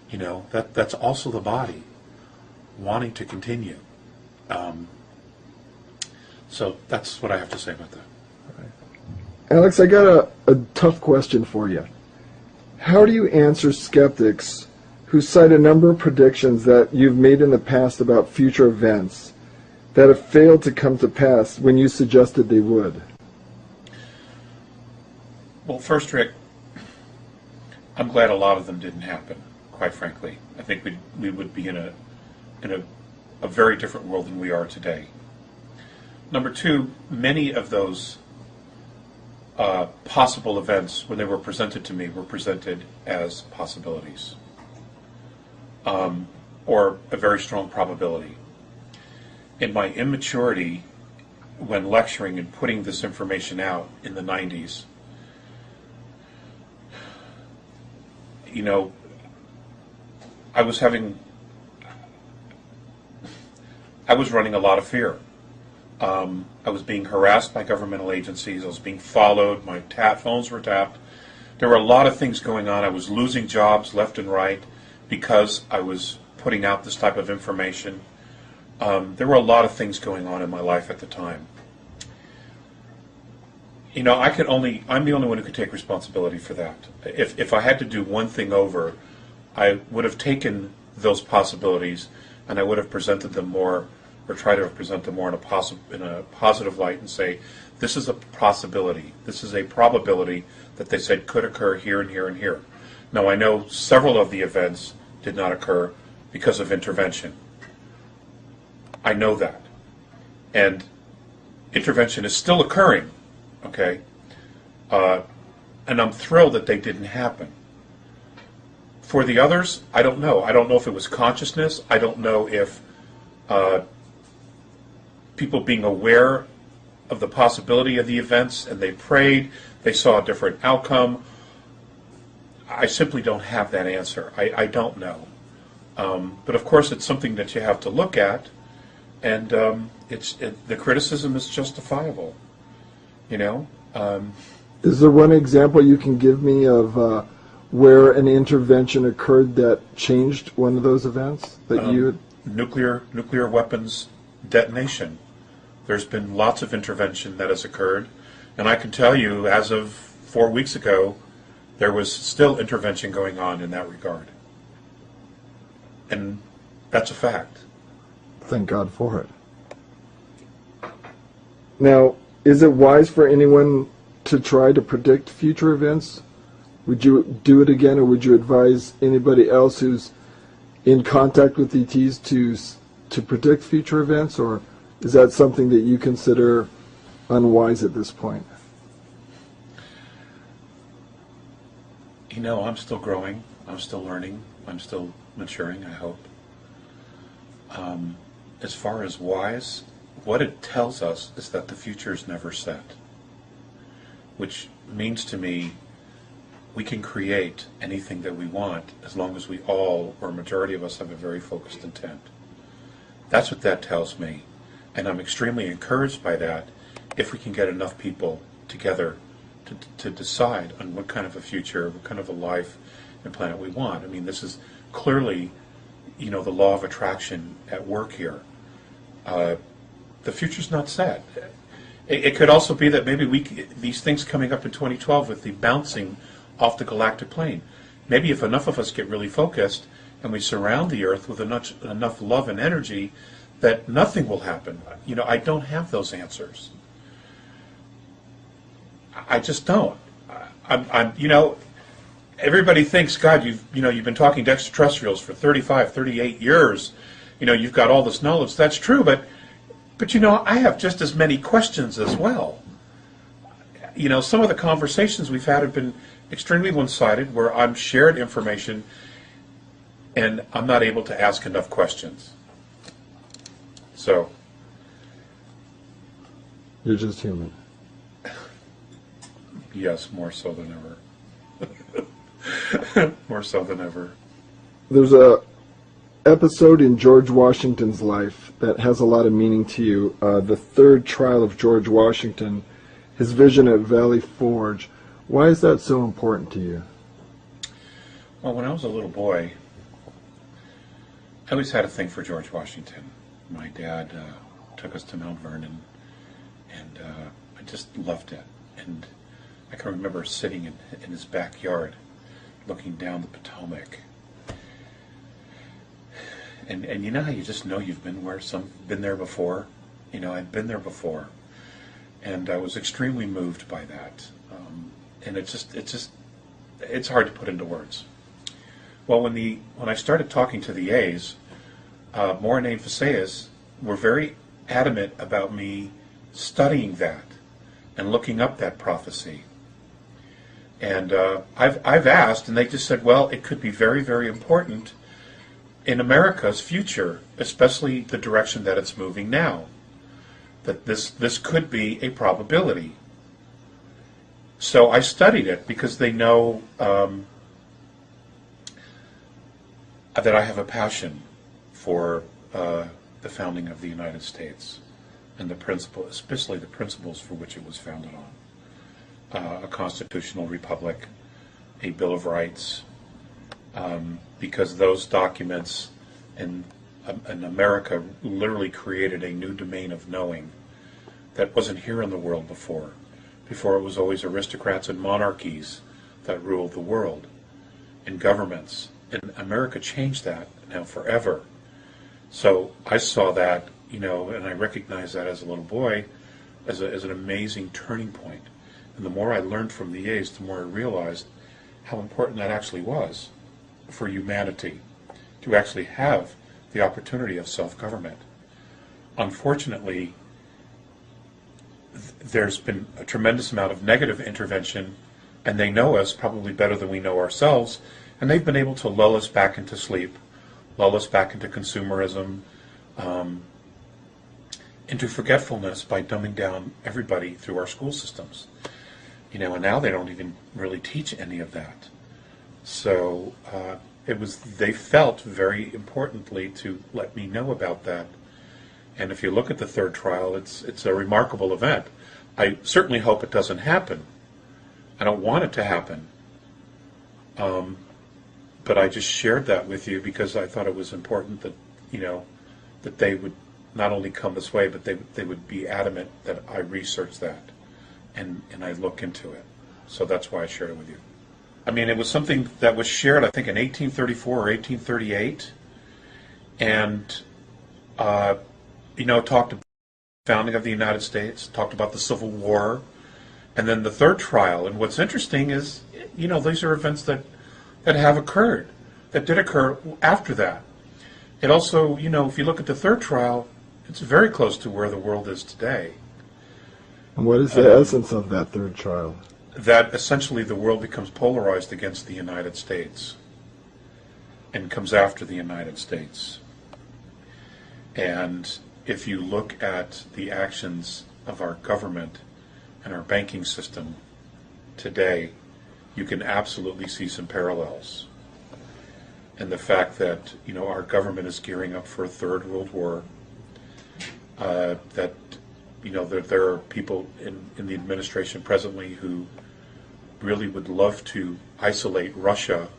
you know, that's also the body wanting to continue. So that's what I have to say about that. Alex, I got a tough question for you. How do you answer skeptics who cite a number of predictions that you've made in the past about future events that have failed to come to pass when you suggested they would? Well, first, Rick, I'm glad a lot of them didn't happen, quite frankly. I think we would be in a very different world than we are today. Number 2, many of those possible events, when they were presented to me, were presented as possibilities, or a very strong probability. In my immaturity, when lecturing and putting this information out in the 90s, you know, I was running a lot of fear. I was being harassed by governmental agencies. I was being followed. My phones were tapped. There were a lot of things going on. I was losing jobs left and right because I was putting out this type of information. There were a lot of things going on in my life at the time. You know, I'm the only one who could take responsibility for that. If I had to do one thing over, I would have taken those possibilities and I would have presented them more, or try to present them more in a positive light and say, this is a possibility, this is a probability that they said could occur here and here and here. Now I know several of the events did not occur because of intervention. I know that. And intervention is still occurring, okay? And I'm thrilled that they didn't happen. For the others, I don't know. I don't know if it was consciousness. I don't know if people being aware of the possibility of the events and they prayed, they saw a different outcome. I simply don't have that answer. I don't know. But of course it's something that you have to look at, and the criticism is justifiable, you know. Is there one example you can give me of where an intervention occurred that changed one of those events that you had? Nuclear weapons detonation. There's been lots of intervention that has occurred, and I can tell you, as of 4 weeks ago, there was still intervention going on in that regard. And that's a fact. Thank God for it. Now, is it wise for anyone to try to predict future events? Would you do it again, or would you advise anybody else who's in contact with ETs to predict future events, or is that something that you consider unwise at this point? You know, I'm still growing. I'm still learning. I'm still maturing, I hope. As far as wise, what it tells us is that the future is never set, which means to me we can create anything that we want as long as we all, or a majority of us, have a very focused intent. That's what that tells me. And I'm extremely encouraged by that if we can get enough people together to decide on what kind of a future, what kind of a life and planet we want. I mean, this is clearly, you know, the law of attraction at work here. The future's not set. It could also be that maybe these things coming up in 2012 with the bouncing off the galactic plane, maybe if enough of us get really focused and we surround the Earth with enough love and energy, that nothing will happen. You know, I don't have those answers. I just don't. I'm you know, everybody thinks, God, you've been talking to extraterrestrials for 35, 38 years. You know, you've got all this knowledge. That's true, but you know, I have just as many questions as well. You know, some of the conversations we've had have been extremely one-sided, where I'm shared information and I'm not able to ask enough questions. So, you're just human. Yes, more so than ever. More so than ever. There's a episode in George Washington's life that has a lot of meaning to you. The third trial of George Washington, his vision at Valley Forge. Why is that so important to you? Well, when I was a little boy, I always had a thing for George Washington. My dad took us to Mount Vernon, and I just loved it. And I can remember sitting in his backyard, looking down the Potomac. And you know how you just know you've been there before? You know, I'd been there before. And I was extremely moved by that. And it's hard to put into words. Well, when I started talking to the A's, Morine and Phaseus were very adamant about me studying that and looking up that prophecy. And I've asked, and they just said, well, it could be very, very important in America's future, especially the direction that it's moving now. that this could be a probability. So I studied it because they know that I have a passion for the founding of the United States and the principle, especially the principles for which it was founded on. A constitutional republic, a Bill of Rights, because those documents in America literally created a new domain of knowing that wasn't here in the world before. Before it was always aristocrats and monarchies that ruled the world, and governments. And America changed that now forever. So I saw that, and I recognized that as a little boy as an amazing turning point. And the more I learned from the A's, the more I realized how important that actually was for humanity, to actually have the opportunity of self-government. Unfortunately, there's been a tremendous amount of negative intervention, and they know us probably better than we know ourselves, and they've been able to lull us back into sleep, lull us back into consumerism, into forgetfulness by dumbing down everybody through our school systems. And now they don't even really teach any of that. So they felt very importantly to let me know about that. And if you look at the third trial, it's a remarkable event. I certainly hope it doesn't happen. I don't want it to happen. But I just shared that with you because I thought it was important that, that they would not only come this way, but they would be adamant that I research that and I look into it. So that's why I shared it with you. I mean, it was something that was shared, I think, in 1834 or 1838. And, talked about the founding of the United States, talked about the Civil War, and then the third trial. And what's interesting is, these are events that have occurred, that did occur after that. It also, if you look at the third trial, it's very close to where the world is today. And what is the essence of that third trial? That essentially the world becomes polarized against the United States and comes after the United States. And if you look at the actions of our government and our banking system today, you can absolutely see some parallels. And the fact that, our government is gearing up for a third world war, that, there are people in the administration presently who really would love to isolate Russia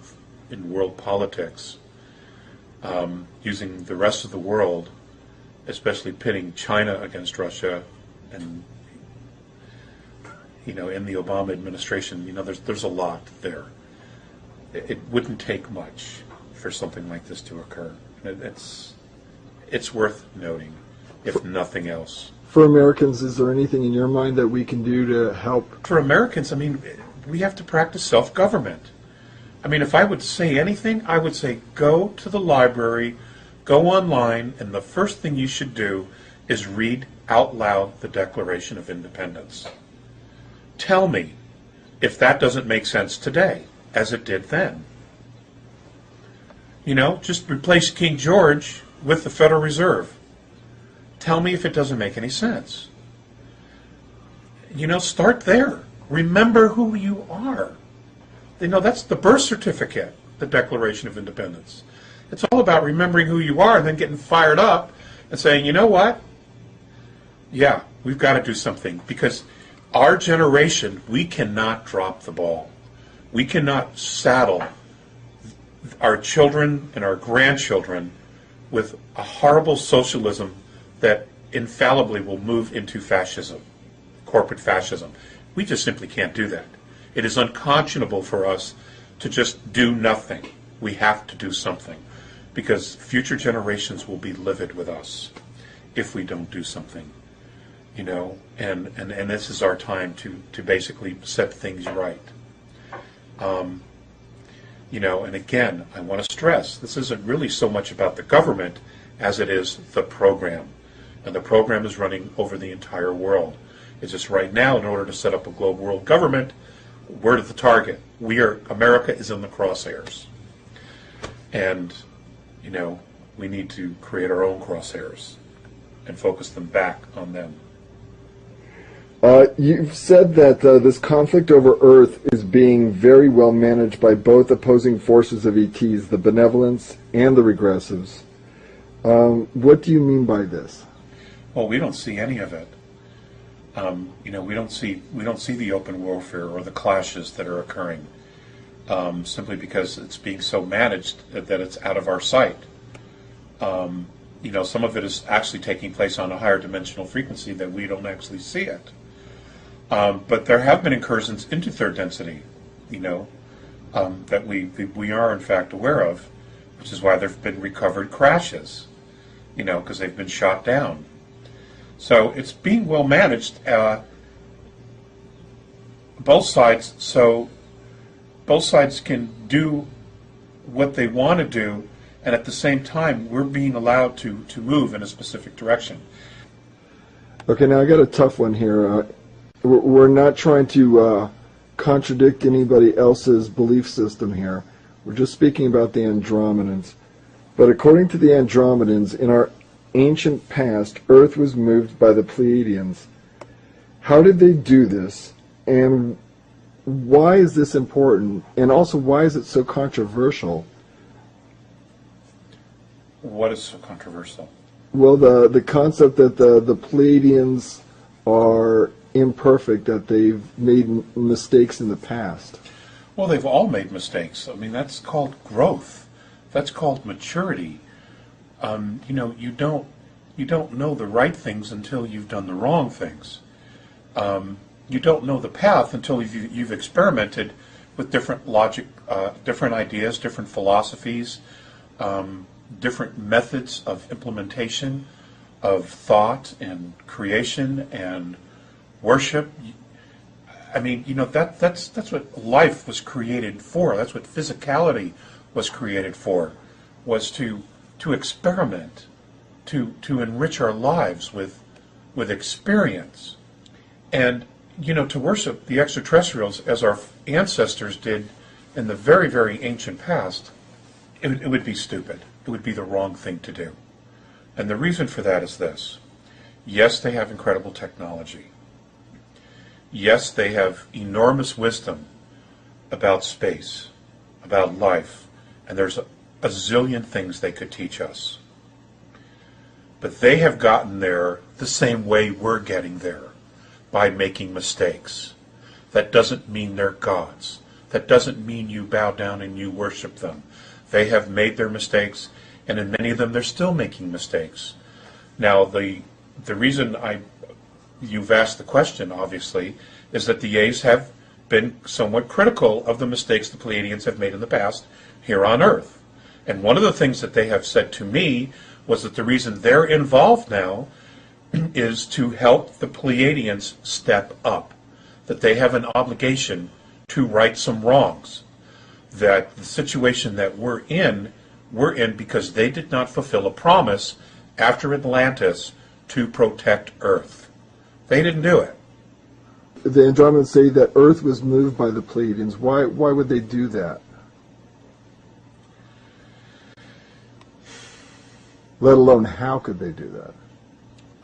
in world politics, using the rest of the world, especially pitting China against Russia, and in the Obama administration, there's a lot there. It wouldn't take much for something like this to occur. It's worth noting, if nothing else. For Americans, is there anything in your mind that we can do to help? For Americans, we have to practice self-government. If I would say anything, I would say go to the library, go online, and the first thing you should do is read out loud the Declaration of Independence. Tell me if that doesn't make sense today, as it did then. Just replace King George with the Federal Reserve. Tell me if it doesn't make any sense. Start there. Remember who you are. That's the birth certificate, the Declaration of Independence. It's all about remembering who you are and then getting fired up and saying, you know what? Yeah, we've got to do something, because our generation, we cannot drop the ball. We cannot saddle our children and our grandchildren with a horrible socialism that infallibly will move into fascism, corporate fascism. We just simply can't do that. It is unconscionable for us to just do nothing. We have to do something, because future generations will be livid with us if we don't do something. And this is our time to basically set things right. And again, I want to stress, this isn't really so much about the government as it is the program. And the program is running over the entire world. It's just right now, in order to set up a global world government, we're at the target. America is in the crosshairs. And, we need to create our own crosshairs and focus them back on them. You've said that this conflict over Earth is being very well managed by both opposing forces of ETs, the benevolents and the regressives. What do you mean by this? Well, we don't see any of it. We don't see the open warfare or the clashes that are occurring, simply because it's being so managed that it's out of our sight. Some of it is actually taking place on a higher dimensional frequency that we don't actually see it. But there have been incursions into third density, that we are in fact aware of, which is why there have been recovered crashes, because they've been shot down. So it's being well managed, both sides, so both sides can do what they want to do, and at the same time we're being allowed to move in a specific direction. Okay, now I got a tough one here. We're not trying to contradict anybody else's belief system here. We're just speaking about the Andromedans. But according to the Andromedans, in our ancient past, Earth was moved by the Pleiadians. How did they do this? And why is this important? And also, why is it so controversial? What is so controversial? Well, the concept that the Pleiadians are imperfect, that they've made mistakes in the past. Well, they've all made mistakes. I mean, that's called growth. That's called maturity. You don't know the right things until you've done the wrong things. You don't know the path until you've experimented with different logic, different ideas, different philosophies, different methods of implementation of thought and creation and worship. I mean, that's what life was created for. That's what physicality was created for, was to experiment, to enrich our lives with experience. And, to worship the extraterrestrials as our ancestors did in the very, very ancient past, it would be stupid. It would be the wrong thing to do. And the reason for that is this. Yes, they have incredible technology. Yes, they have enormous wisdom about space, about life, and there's a zillion things they could teach us. But they have gotten there the same way we're getting there, by making mistakes. That doesn't mean they're gods. That doesn't mean you bow down and you worship them. They have made their mistakes, and in many of them they're still making mistakes. Now, the reason you've asked the question, obviously, is that the A's have been somewhat critical of the mistakes the Pleiadians have made in the past here on Earth. And one of the things that they have said to me was that the reason they're involved now is to help the Pleiadians step up, that they have an obligation to right some wrongs, that the situation that we're in because they did not fulfill a promise after Atlantis to protect Earth. They didn't do it. The Andromedans say that Earth was moved by the Pleiadians. Why would they do that? Let alone, how could they do that?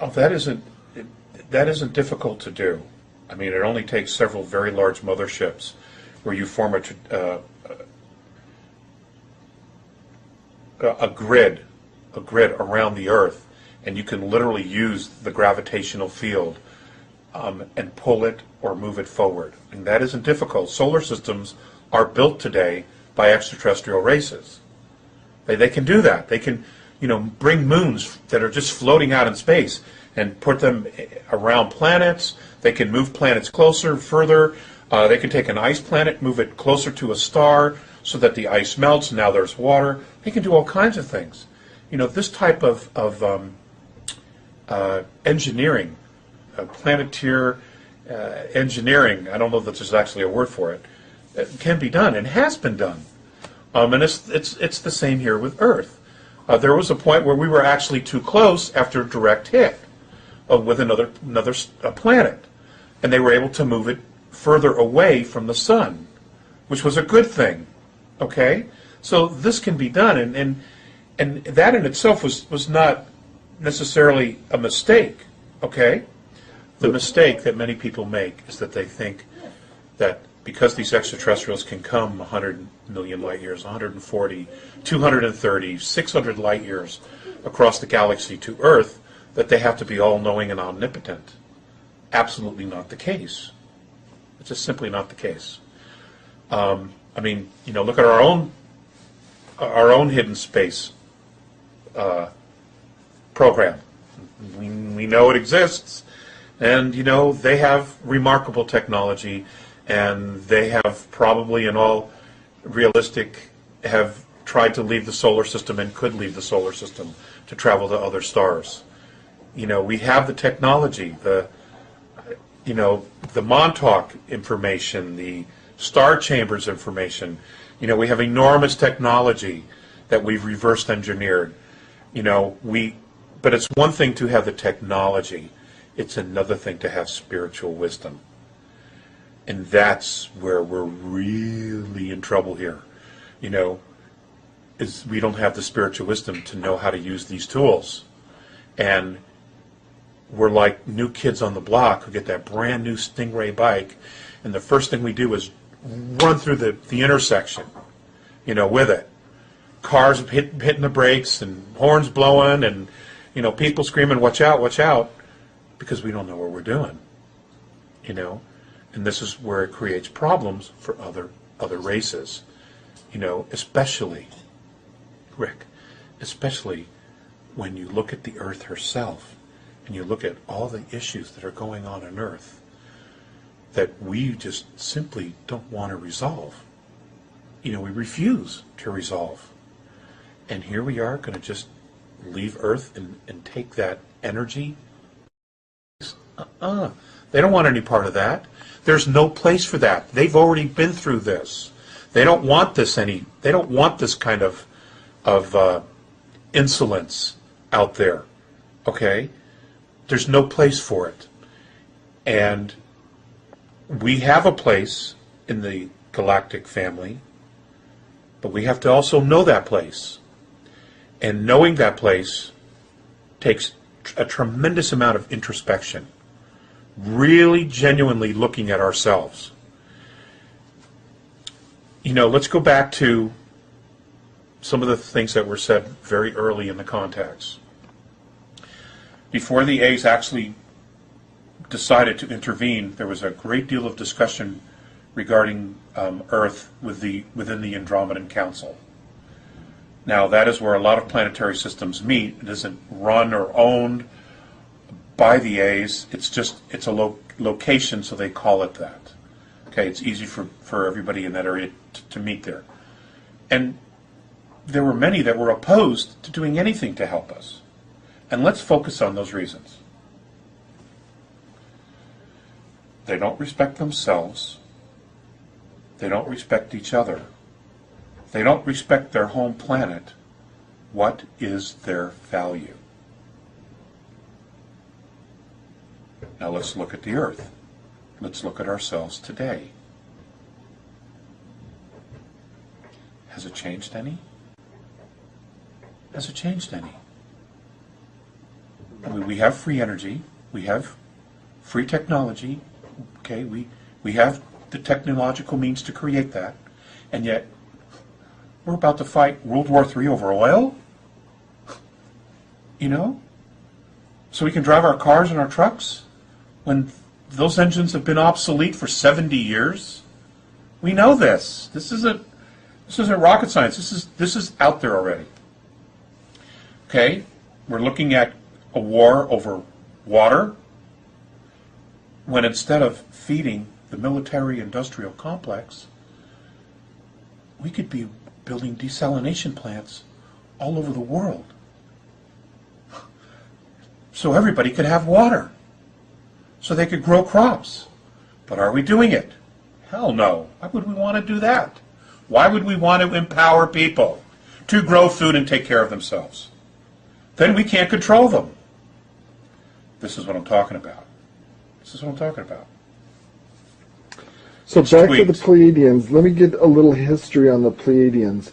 Oh, that isn't difficult to do. I mean, it only takes several very large motherships where you form a grid around the Earth, and you can literally use the gravitational field and pull it or move it forward. And that isn't difficult. Solar systems are built today by extraterrestrial races. They can do that. They can, bring moons that are just floating out in space and put them around planets. They can move planets closer, further. They can take an ice planet, move it closer to a star so that the ice melts and now there's water. They can do all kinds of things. This type of engineering, planeteer engineering, I don't know that there's actually a word for it, can be done and has been done. And it's the same here with Earth. There was a point where we were actually too close after a direct hit with another planet, and they were able to move it further away from the sun, which was a good thing. Okay, so this can be done, and that in itself was not necessarily a mistake. Okay, The mistake that many people make is that they think that because these extraterrestrials can come 100 million light years, 140, 230, 600 light years across the galaxy to Earth, that they have to be all-knowing and omnipotent. Absolutely not the case. It's just simply not the case. I mean, you know, look at our own hidden space program. We know it exists, and you know they have remarkable technology, and they have probably, in all realistic, have tried to leave the solar system and could leave the solar system to travel to other stars. You know, we have the technology, the Montauk information, the star chambers information. You know, we have enormous technology that we've reverse engineered. You know, but it's one thing to have the technology. It's another thing to have spiritual wisdom. And that's where we're really in trouble here. You know, is we don't have the spiritual wisdom to know how to use these tools. And we're like new kids on the block who get that brand new Stingray bike, and the first thing we do is run through the intersection, you know, with it. Cars hitting the brakes and horns blowing and, you know, people screaming, watch out, because we don't know what we're doing, you know. And this is where it creates problems for other races, you know, especially, Rick, especially when you look at the Earth herself and you look at all the issues that are going on Earth that we just simply don't want to resolve. You know, we refuse to resolve. And here we are going to just leave Earth and take that energy. They don't want any part of that. There's no place for that. They've already been through this. They don't want this they don't want this kind of insolence out there. Okay? There's no place for it. And we have a place in the galactic family, but we have to also know that place. And knowing that place takes a tremendous amount of introspection, really genuinely looking at ourselves. You know, let's go back to some of the things that were said very early in the contacts. Before the A's actually decided to intervene, there was a great deal of discussion regarding Earth within the Andromedan Council. Now, that is where a lot of planetary systems meet. It isn't run or owned by the A's. It's a location, so they call it that. Okay, it's easy for everybody in that area to meet there. And there were many that were opposed to doing anything to help us. And let's focus on those reasons. They don't respect themselves. They don't respect each other. They don't respect their home planet. What is their value? Now let's look at the Earth. Let's look at ourselves today. Has it changed any? Has it changed any? I mean, we have free energy. We have free technology. Okay, we have the technological means to create that. And yet, we're about to fight World War III over oil? You know? So we can drive our cars and our trucks when those engines have been obsolete for 70 years? We know this. This isn't rocket science. This is out there already. Okay? We're looking at a war over water when instead of feeding the military-industrial complex, we could be building desalination plants all over the world so everybody could have water, so they could grow crops. But are we doing it? Hell no. Why would we want to do that? Why would we want to empower people to grow food and take care of themselves? Then we can't control them. This is what I'm talking about. This is what I'm talking about. So back to the Pleiadians. Let me get a little history on the Pleiadians.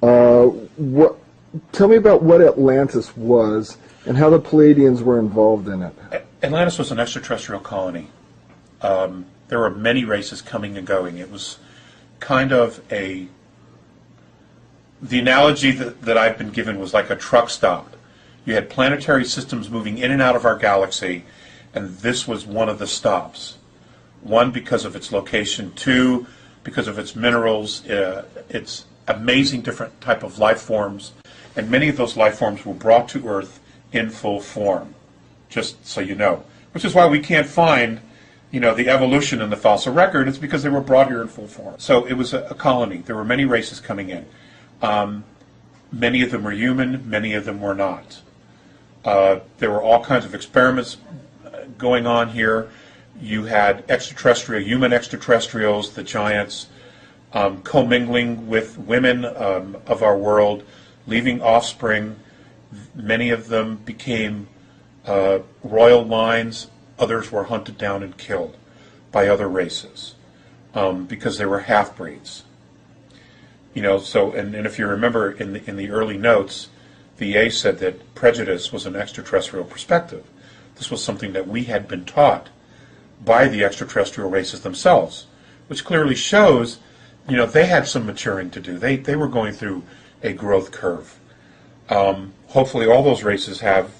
Tell me about what Atlantis was and how the Pleiadians were involved in it. Atlantis was an extraterrestrial colony. There were many races coming and going. It was kind of the analogy that I've been given was like a truck stop. You had planetary systems moving in and out of our galaxy, and this was one of the stops. One, because of its location. Two, because of its minerals, its amazing different type of life forms, and many of those life forms were brought to Earth in full form, just so you know. Which is why we can't find, the evolution in the fossil record. It's because they were brought here in full form. So it was a colony. There were many races coming in. Many of them were human, many of them were not. There were all kinds of experiments going on here. You had human extraterrestrials, the giants, commingling with women of our world, leaving offspring. Many of them became royal lines. Others were hunted down and killed by other races because they were half-breeds. So and if you remember in the early notes, VA said that prejudice was an extraterrestrial perspective. This was something that we had been taught by the extraterrestrial races themselves, which clearly shows, they had some maturing to do. They were going through a growth curve. Hopefully all those races have,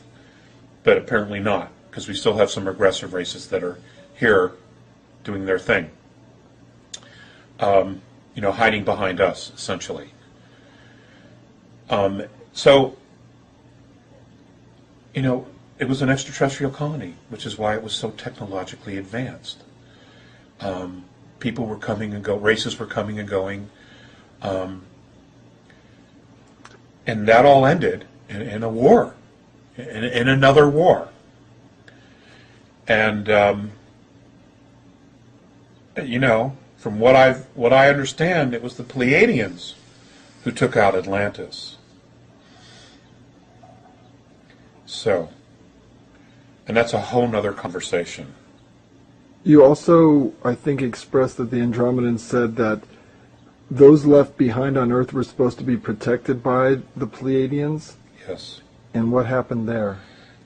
but apparently not, because we still have some regressive races that are here doing their thing. Hiding behind us, essentially. It was an extraterrestrial colony, which is why it was so technologically advanced. People were coming and races were coming and going. And that all ended in a war, in another war. And, from what I understand, it was the Pleiadians who took out Atlantis. So, and that's a whole nother conversation. You also, I think, expressed that the Andromedans said that those left behind on Earth were supposed to be protected by the Pleiadians? Yes. And what happened there?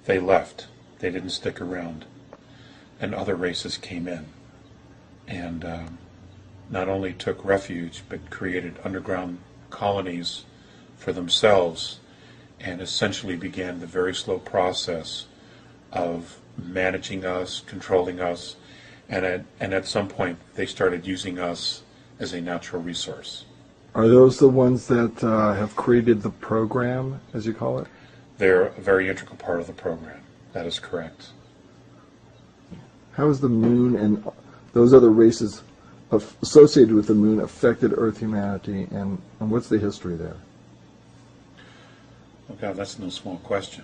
They left. They didn't stick around. And other races came in. And not only took refuge, but created underground colonies for themselves, and essentially began the very slow process of managing us, controlling us, and at some point they started using us as a natural resource. Are those the ones that have created the program, as you call it? They're a very integral part of the program. That is correct. How has the moon and those other races associated with the moon affected Earth humanity, and what's the history there? Oh God, that's no small question.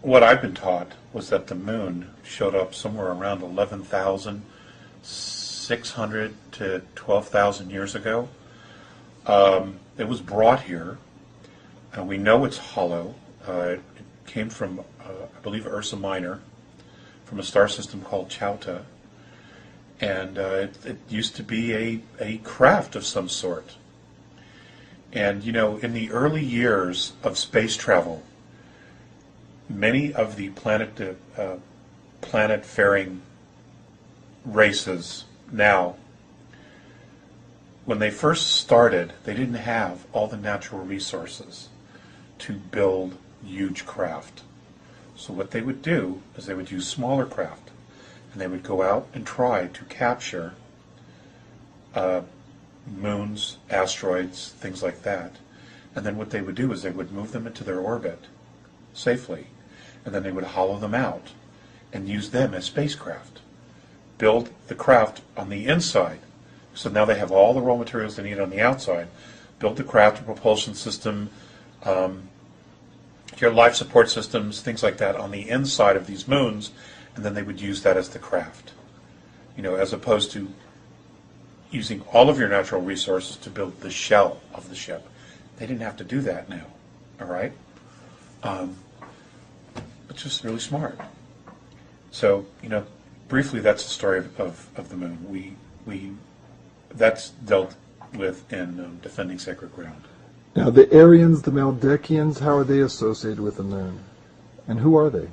What I've been taught was that the moon showed up somewhere around 11,600 to 12,000 years ago. It was brought here. We know it's hollow. It came from, I believe, Ursa Minor, from a star system called Chauta. And it used to be a craft of some sort. And, in the early years of space travel, many of the planet-faring races now, when they first started, they didn't have all the natural resources to build huge craft. So what they would do is they would use smaller craft, and they would go out and try to capture moons, asteroids, things like that. And then what they would do is they would move them into their orbit safely, and then they would hollow them out and use them as spacecraft. Build the craft on the inside. So now they have all the raw materials they need on the outside. Build the craft, a propulsion system, your life support systems, things like that on the inside of these moons, and then they would use that as the craft. As opposed to using all of your natural resources to build the shell of the ship. They didn't have to do that now, all right? It's just really smart. So, briefly, that's the story of the moon. That's dealt with in Defending Sacred Ground. Now, the Aryans, the Meldekians, how are they associated with the moon? And who are they?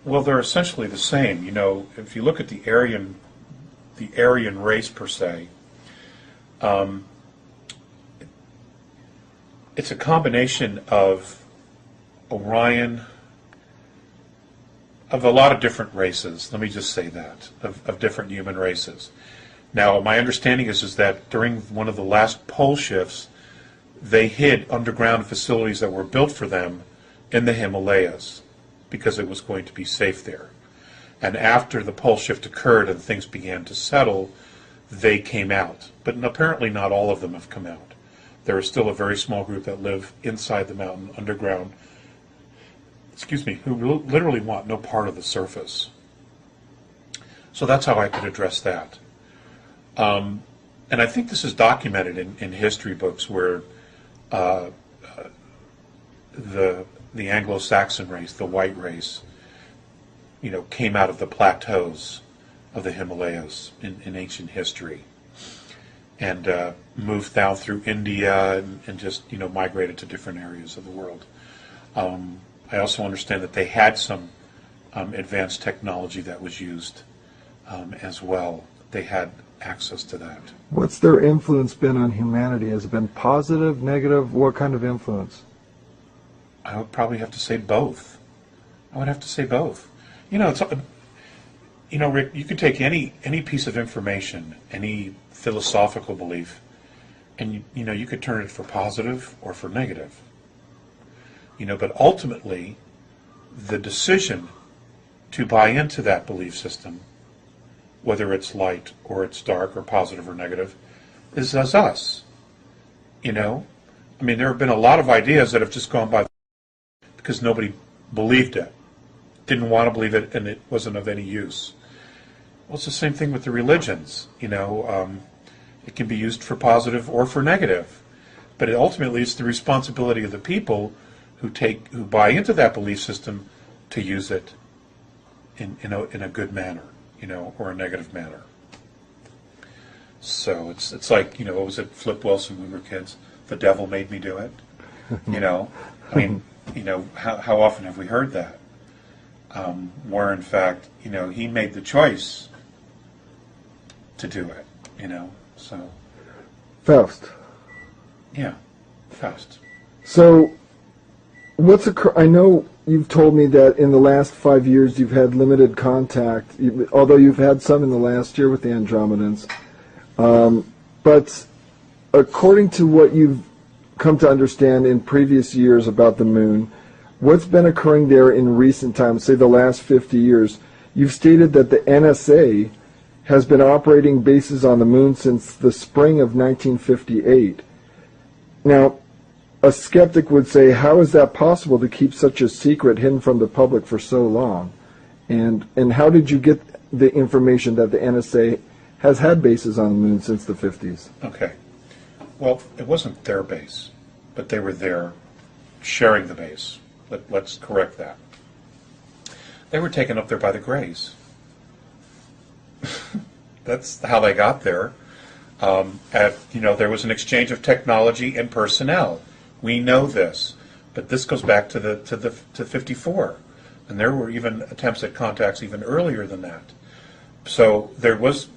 Well, they're essentially the same. You know, if you look at the Aryan race per se, it's a combination of Orion, of a lot of different races. Let me just say that, of different human races. Now, my understanding is that during one of the last pole shifts, they hid underground facilities that were built for them in the Himalayas because it was going to be safe there. And after the pole shift occurred and things began to settle, they came out. But apparently not all of them have come out. There is still a very small group that live inside the mountain, underground, who literally want no part of the surface. So that's how I could address that. And I think this is documented in history books where the Anglo-Saxon race, the white race, you know, came out of the plateaus of the Himalayas in ancient history, and moved down through India and just, you know, migrated to different areas of the world. I also understand that they had some advanced technology that was used as well. They had access to that. What's their influence been on humanity? Has it been positive, negative? What kind of influence? I would probably have to say both. I would have to say both. You know, it's, you know, Rick, you could take any piece of information, any philosophical belief, and you know, you could turn it for positive or for negative. You know, but ultimately, the decision to buy into that belief system, whether it's light or it's dark or positive or negative, is as us. You know, I mean, there have been a lot of ideas that have just gone by because nobody believed it, didn't want to believe it, and it wasn't of any use. Well, it's the same thing with the religions. You know, it can be used for positive or for negative, but ultimately it's the responsibility of the people who buy into that belief system to use it in a good manner, you know, or a negative manner. So it's like, you know, what was it, Flip Wilson when we were kids? The devil made me do it. You know, I mean, you know, how often have we heard that? Where in fact, you know, he made the choice to do it. You know, so. Faust. Yeah, Faust. So, I know you've told me that in the last 5 years you've had limited contact, although you've had some in the last year with the Andromedans. But according to what you've come to understand in previous years about the moon, what's been occurring there in recent times, say the last 50 years, you've stated that the NSA has been operating bases on the moon since the spring of 1958. Now, a skeptic would say, how is that possible to keep such a secret hidden from the public for so long? And how did you get the information that the NSA has had bases on the moon since the 50s? Okay. Well, it wasn't their base, but they were there sharing the base. Let's correct that. They were taken up there by the Greys. That's how they got there. You know, there was an exchange of technology and personnel. We know this, but this goes back to 54, and there were even attempts at contacts even earlier than that. So there was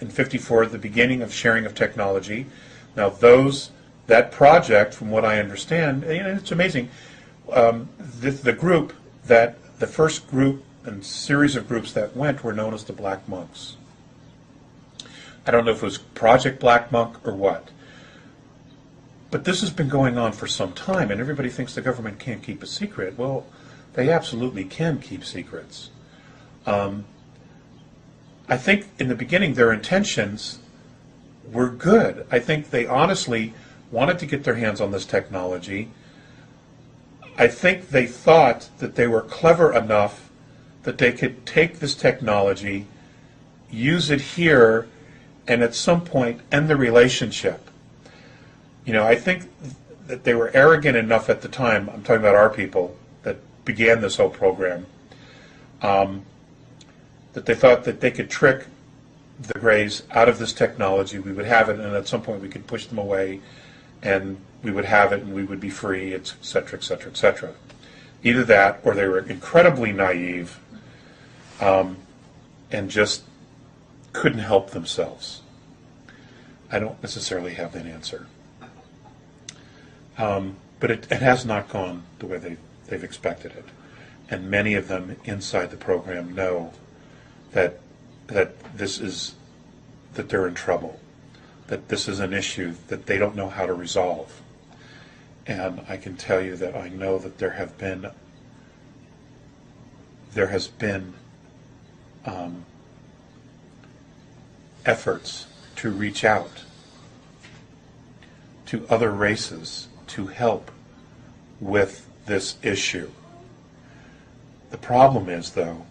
in 54 the beginning of sharing of technology. Now that project, from what I understand, you know, it's amazing. The first group and series of groups that went were known as the Black Monks. I don't know if it was Project Black Monk or what. But this has been going on for some time, and everybody thinks the government can't keep a secret. Well, they absolutely can keep secrets. I think in the beginning their intentions were good. I think they honestly wanted to get their hands on this technology. I think they thought that they were clever enough that they could take this technology, use it here, and at some point end the relationship. You know, I think that they were arrogant enough at the time, I'm talking about our people, that began this whole program, that they thought that they could trick the Greys out of this technology. We would have it, and at some point we could push them away and we would have it and we would be free, et cetera, et cetera, et cetera. Either that, or they were incredibly naive and just couldn't help themselves. I don't necessarily have that answer. But it has not gone the way they've expected it. And many of them inside the program know that they're in trouble, that this is an issue that they don't know how to resolve. And I can tell you that I know that there has been efforts to reach out to other races to help with this issue. The problem is, though,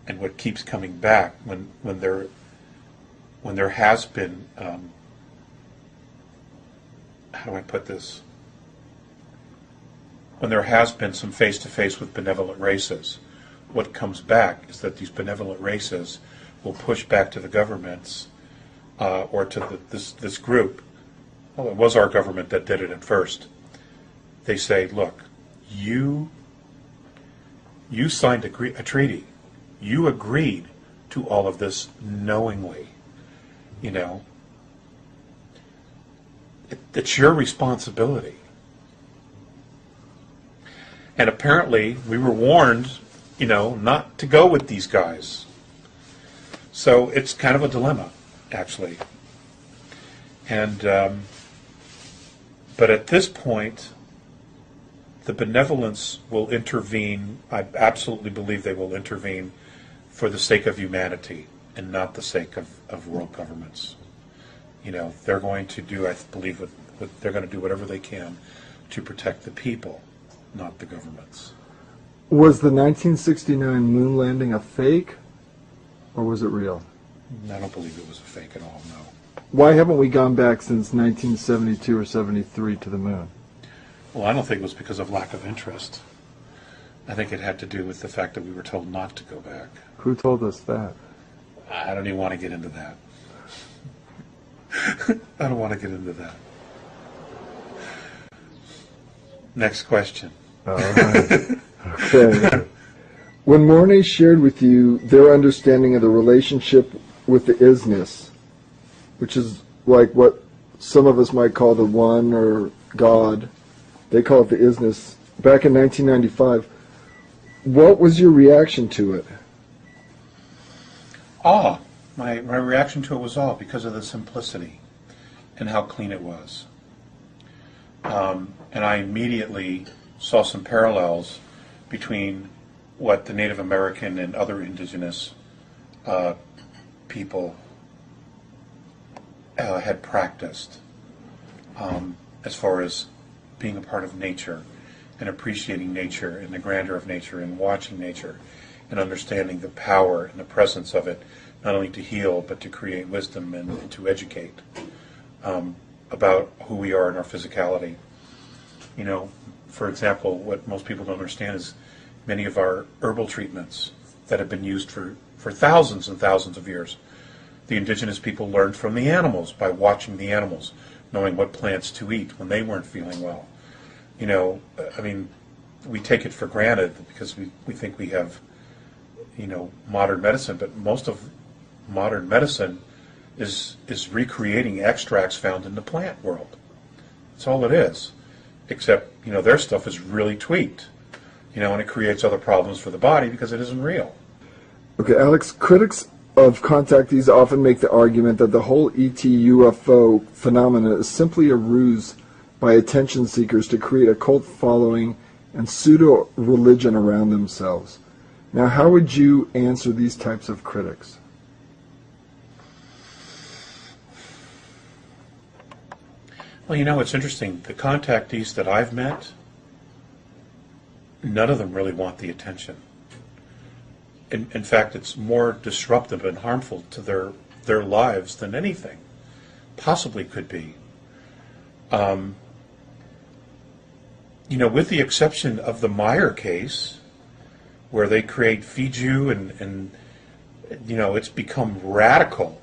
and what keeps coming back when there has been, how do I put this? When there has been some face-to-face with benevolent races, what comes back is that these benevolent races will push back to the governments or to this group. Well, it was our government that did it at first. They say, look, you signed a treaty. You agreed to all of this knowingly. You know, it's your responsibility. And apparently we were warned, you know, not to go with these guys. So it's kind of a dilemma, actually. And but at this point, the benevolence will intervene. I absolutely believe they will intervene for the sake of humanity and not the sake of world governments. You know, they're going to do, I believe, they're going to do whatever they can to protect the people, not the governments. Was the 1969 moon landing a fake, or was it real? I don't believe it was a fake at all, no. Why haven't we gone back since 1972 or 73 to the moon? Well, I don't think it was because of lack of interest. I think it had to do with the fact that we were told not to go back. Who told us that? I don't even want to get into that. I don't want to get into that. Next question. All right. Okay. When Mornay shared with you their understanding of the relationship with the isness, which is like what some of us might call the one or God, they call it the isness, back in 1995, what was your reaction to it? Awe. My reaction to it was awe because of the simplicity and how clean it was. And I immediately saw some parallels between what the Native American and other indigenous people had practiced as far as being a part of nature and appreciating nature and the grandeur of nature and watching nature and understanding the power and the presence of it, not only to heal but to create wisdom and to educate about who we are in our physicality. You know, for example, what most people don't understand is many of our herbal treatments that have been used for thousands and thousands of years, the indigenous people learned from the animals by watching the animals, knowing what plants to eat when they weren't feeling well. You know, I mean, we take it for granted because we think we have, you know, modern medicine, but most of modern medicine is recreating extracts found in the plant world. That's all it is. Except, you know, their stuff is really tweaked, you know, and it creates other problems for the body because it isn't real. Okay, Alex, critics of contactees often make the argument that the whole ET UFO phenomenon is simply a ruse by attention seekers to create a cult following and pseudo-religion around themselves. Now, how would you answer these types of critics? Well, you know, it's interesting. The contactees that I've met, none of them really want the attention. In fact, it's more disruptive and harmful to their lives than anything possibly could be. You know, with the exception of the Meyer case, where they create Fiju and you know, it's become radical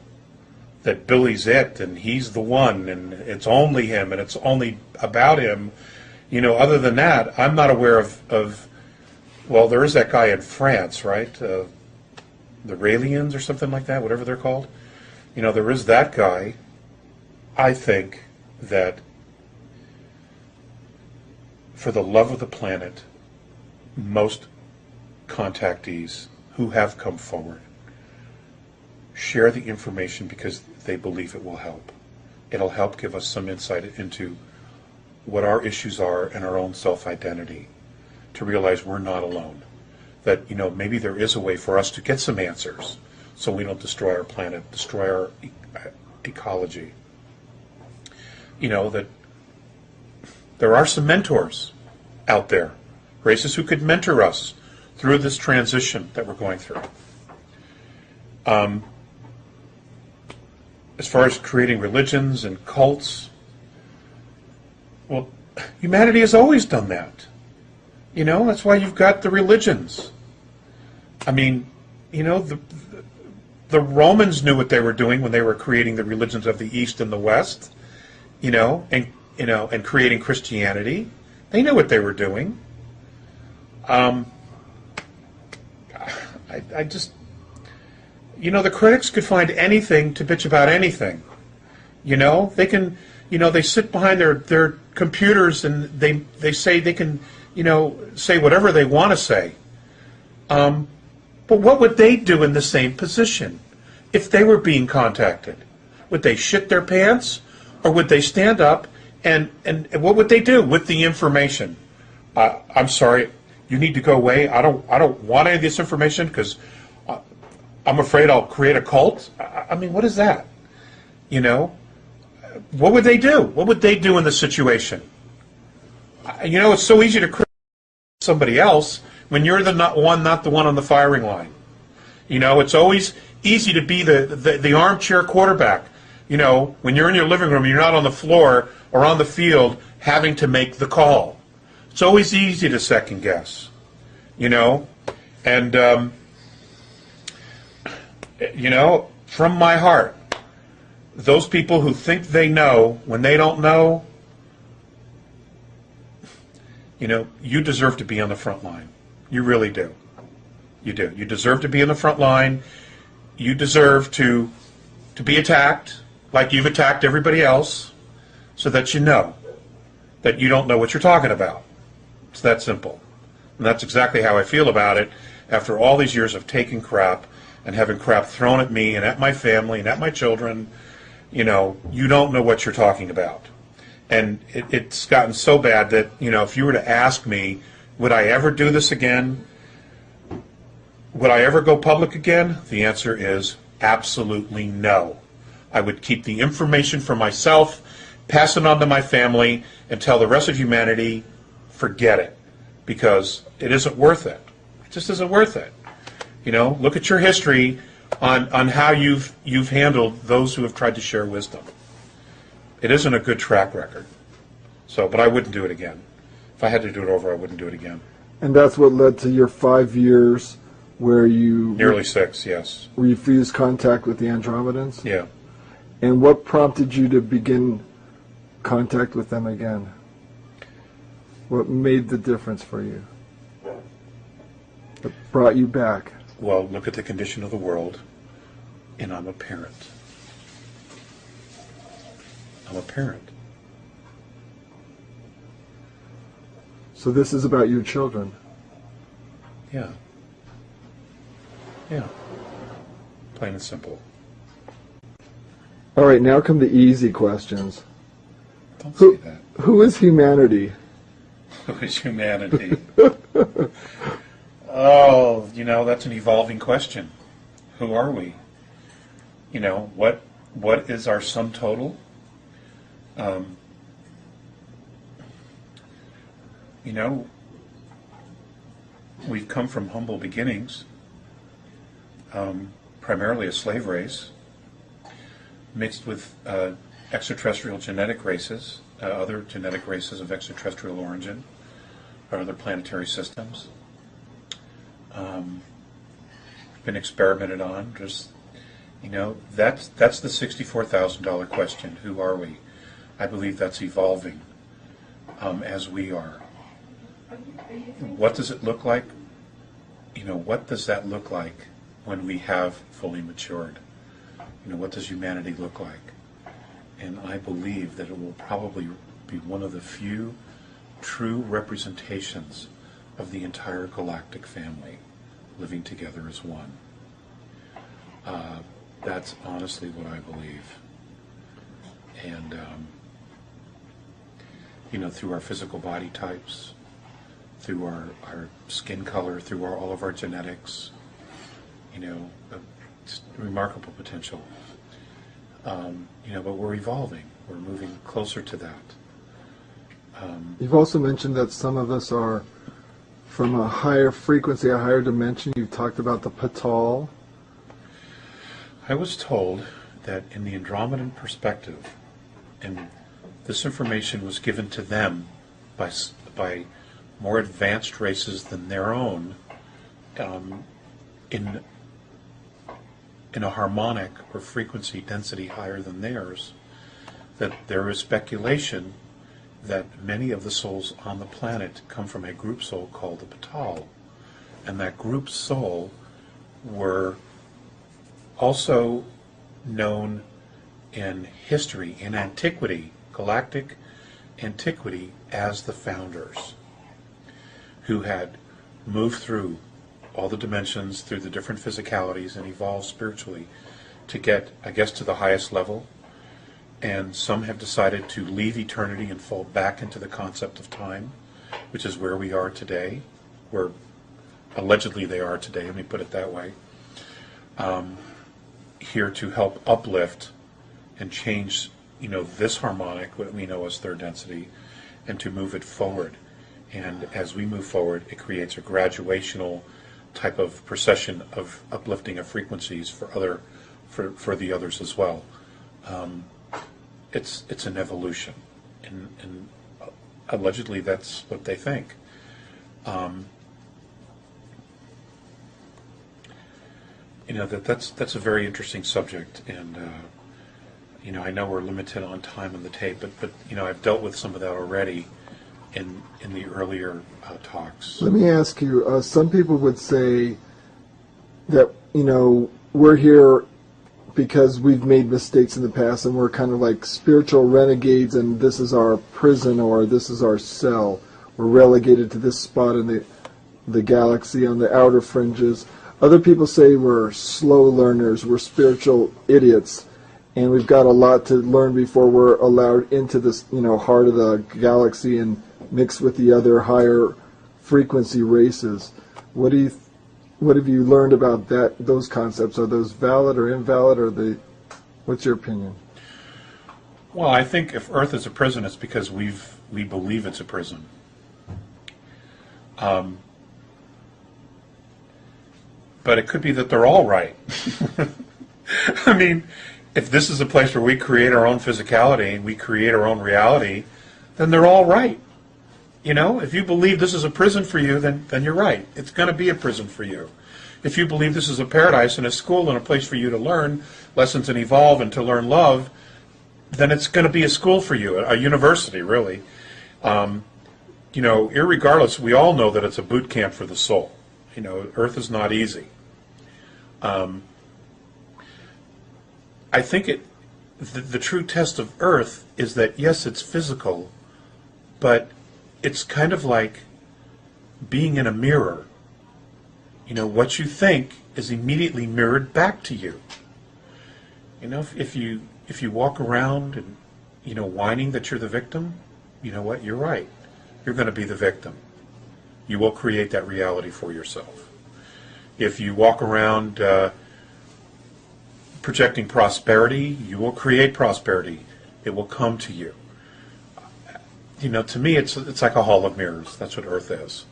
that Billy's it, and he's the one, and it's only him, and it's only about him. Other than that, I'm not aware of well, there is that guy in France, right? The Raelians or something like that, whatever they're called. There is that guy. I think that for the love of the planet, most contactees who have come forward share the information because they believe it will help. It'll help give us some insight into what our issues are and our own self-identity, to realize we're not alone. That, maybe there is a way for us to get some answers so we don't destroy our planet, destroy our ecology. That there are some mentors out there, races who could mentor us through this transition that we're going through. As far as creating religions and cults, well, humanity has always done that. That's why you've got the religions. I mean, the Romans knew what they were doing when they were creating the religions of the East and the West, and creating Christianity. They knew what they were doing. I just, the critics could find anything to bitch about anything. They can, they sit behind their computers and they say they can, say whatever they want to say. But what would they do in the same position if they were being contacted? Would they shit their pants, or would they stand up and what would they do with the information? I'm sorry, you need to go away. I don't want any of this information because I'm afraid I'll create a cult. I mean, what is that? What would they do? What would they do in this situation? It's so easy to criticize somebody else when you're not the one on the firing line. It's always easy to be the armchair quarterback. When you're in your living room, you're not on the floor or on the field having to make the call. It's always easy to second guess. And from my heart, those people who think they know when they don't know, you deserve to be on the front line. You really do. You do. You deserve to be in the front line. You deserve to be attacked like you've attacked everybody else, so that you know that you don't know what you're talking about. It's that simple. And that's exactly how I feel about it after all these years of taking crap and having crap thrown at me and at my family and at my children. You don't know what you're talking about. And it's gotten so bad that, if you were to ask me, would I ever do this again? Would I ever go public again? The answer is absolutely no. I would keep the information for myself, pass it on to my family, and tell the rest of humanity, forget it, because it isn't worth it. It just isn't worth it. Look at your history on how you've handled those who have tried to share wisdom. It isn't a good track record. But I wouldn't do it again. If I had to do it over, I wouldn't do it again. And that's what led to your 5 years where you... Nearly 6, yes. Refused contact with the Andromedans? Yeah. And what prompted you to begin contact with them again? What made the difference for you? What brought you back? Well, look at the condition of the world, and I'm a parent. I'm a parent. So this is about your children? Yeah. Yeah. Plain and simple. All right, now come the easy questions. Don't say that. Who is humanity? Who is humanity? Oh, that's an evolving question. Who are we? What is our sum total? We've come from humble beginnings, primarily a slave race, mixed with extraterrestrial genetic races, other genetic races of extraterrestrial origin, or other planetary systems. Been experimented on. There's, You know, that's the $64,000 question. Who are we? I believe that's evolving as we are. What does it look like? You know, what does that look like when we have fully matured? You know, what does humanity look like? And I believe that it will probably be one of the few true representations of the entire galactic family living together as one. That's honestly what I believe. And, you know, through our physical body types, through our skin color, through all of our genetics, you know, just remarkable potential. You know, but we're evolving. We're moving closer to that. You've also mentioned that some of us are from a higher frequency, a higher dimension. You've talked about the Patal. I was told that in the Andromedan perspective, and this information was given to them by more advanced races than their own, in a harmonic or frequency density higher than theirs, that there is speculation that many of the souls on the planet come from a group soul called the Patal, and that group soul were also known in history, in antiquity, galactic antiquity, as the founders, who had moved through all the dimensions, through the different physicalities, and evolved spiritually to get, I guess, to the highest level. And some have decided to leave eternity and fall back into the concept of time, which is where we are today, where allegedly they are today, let me put it that way, here to help uplift and change, you know, this harmonic, what we know as third density, and to move it forward. And as we move forward, it creates a graduational type of procession of uplifting of frequencies for the others as well. It's an evolution, and allegedly that's what they think. You know, that's a very interesting subject, and you know, I know we're limited on time on the tape, but you know, I've dealt with some of that already in the earlier talks. Let me ask you, some people would say that, you know, we're here because we've made mistakes in the past and we're kind of like spiritual renegades and this is our prison or this is our cell. We're relegated to this spot in the galaxy on the outer fringes. Other people say we're slow learners, we're spiritual idiots, and we've got a lot to learn before we're allowed into this, you know, heart of the galaxy and mix with the other higher frequency races. What have you learned about those concepts? Are those valid or invalid, or what's your opinion? Well, I think if Earth is a prison, it's because we believe it's a prison. But it could be that they're all right. I mean, if this is a place where we create our own physicality and we create our own reality, then they're all right. You know, if you believe this is a prison for you, then you're right. It's going to be a prison for you. If you believe this is a paradise and a school and a place for you to learn lessons and evolve and to learn love, then it's going to be a school for you, a university, really. You know, irregardless, we all know that it's a boot camp for the soul. You know, Earth is not easy. I think the true test of Earth is that, yes, it's physical, but it's kind of like being in a mirror. You know, what you think is immediately mirrored back to you. You know, if you walk around and, you know, whining that you're the victim, you know what, you're right. You're going to be the victim. You will create that reality for yourself. If you walk around projecting prosperity, you will create prosperity. It will come to you. You know, to me, it's like a hall of mirrors. That's what Earth is.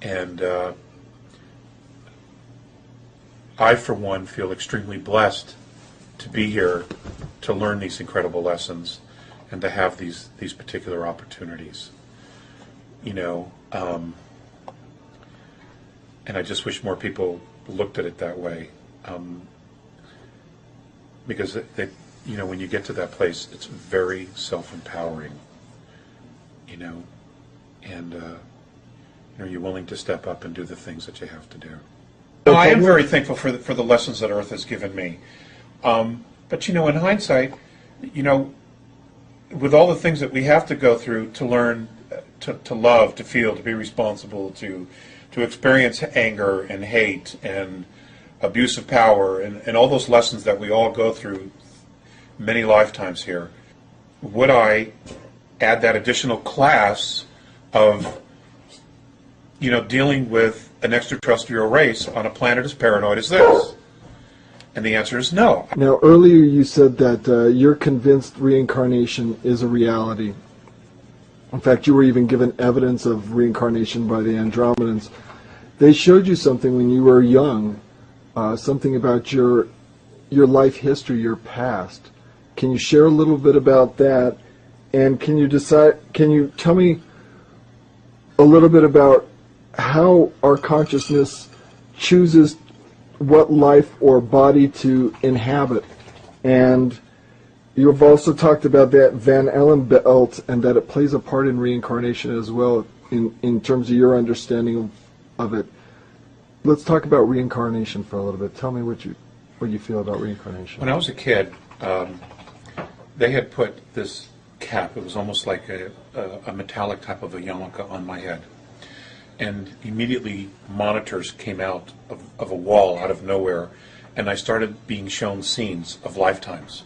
And I, for one, feel extremely blessed to be here to learn these incredible lessons and to have these particular opportunities. You know, and I just wish more people looked at it that way. because when you get to that place, it's very self-empowering, and you're willing to step up and do the things that you have to do. No, I am very thankful for the lessons that Earth has given me. But in hindsight, with all the things that we have to go through to learn to love, to feel, to be responsible, to experience anger and hate and abuse of power and all those lessons that we all go through many lifetimes here, would I add that additional class of dealing with an extraterrestrial race on a planet as paranoid as this? And the answer is no. Now, earlier you said that you're convinced reincarnation is a reality. In fact, you were even given evidence of reincarnation by the Andromedans. They showed you something when you were young, something about your life history, your past. Can you share a little bit about that? And can you tell me a little bit about how our consciousness chooses what life or body to inhabit? And you've also talked about that Van Allen belt and that it plays a part in reincarnation as well in terms of your understanding of it. Let's talk about reincarnation for a little bit. Tell me what you feel about reincarnation. When I was a kid, they had put this cap, it was almost like a metallic type of a yarmulke on my head. And immediately monitors came out of a wall out of nowhere, and I started being shown scenes of lifetimes.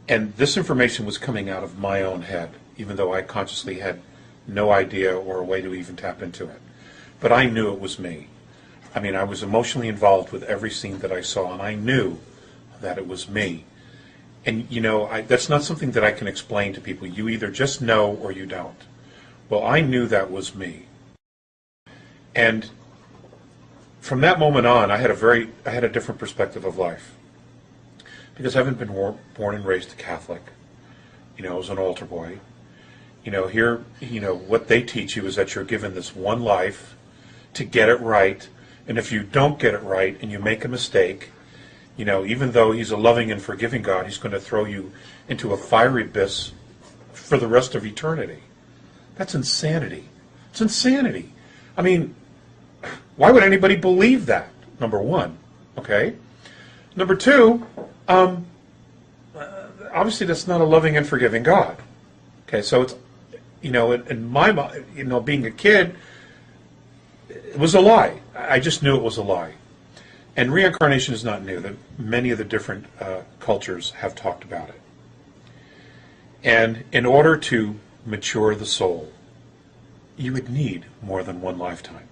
And this information was coming out of my own head, even though I consciously had no idea or a way to even tap into it. But I knew it was me. I mean, I was emotionally involved with every scene that I saw, and I knew that it was me. And, that's not something that I can explain to people. You either just know or you don't. Well, I knew that was me. And from that moment on, I had a different perspective of life. Because I haven't been born and raised Catholic. I was an altar boy. Here, what they teach you is that you're given this one life to get it right. And if you don't get it right and you make a mistake, even though he's a loving and forgiving God, he's going to throw you into a fiery abyss for the rest of eternity. That's insanity. It's insanity. I mean, why would anybody believe that? Number one, okay? Number two, obviously that's not a loving and forgiving God. Okay, so it's, in my mind, being a kid, it was a lie. I just knew it was a lie. And reincarnation is not new. Many of the different cultures have talked about it. And in order to mature the soul, you would need more than one lifetime.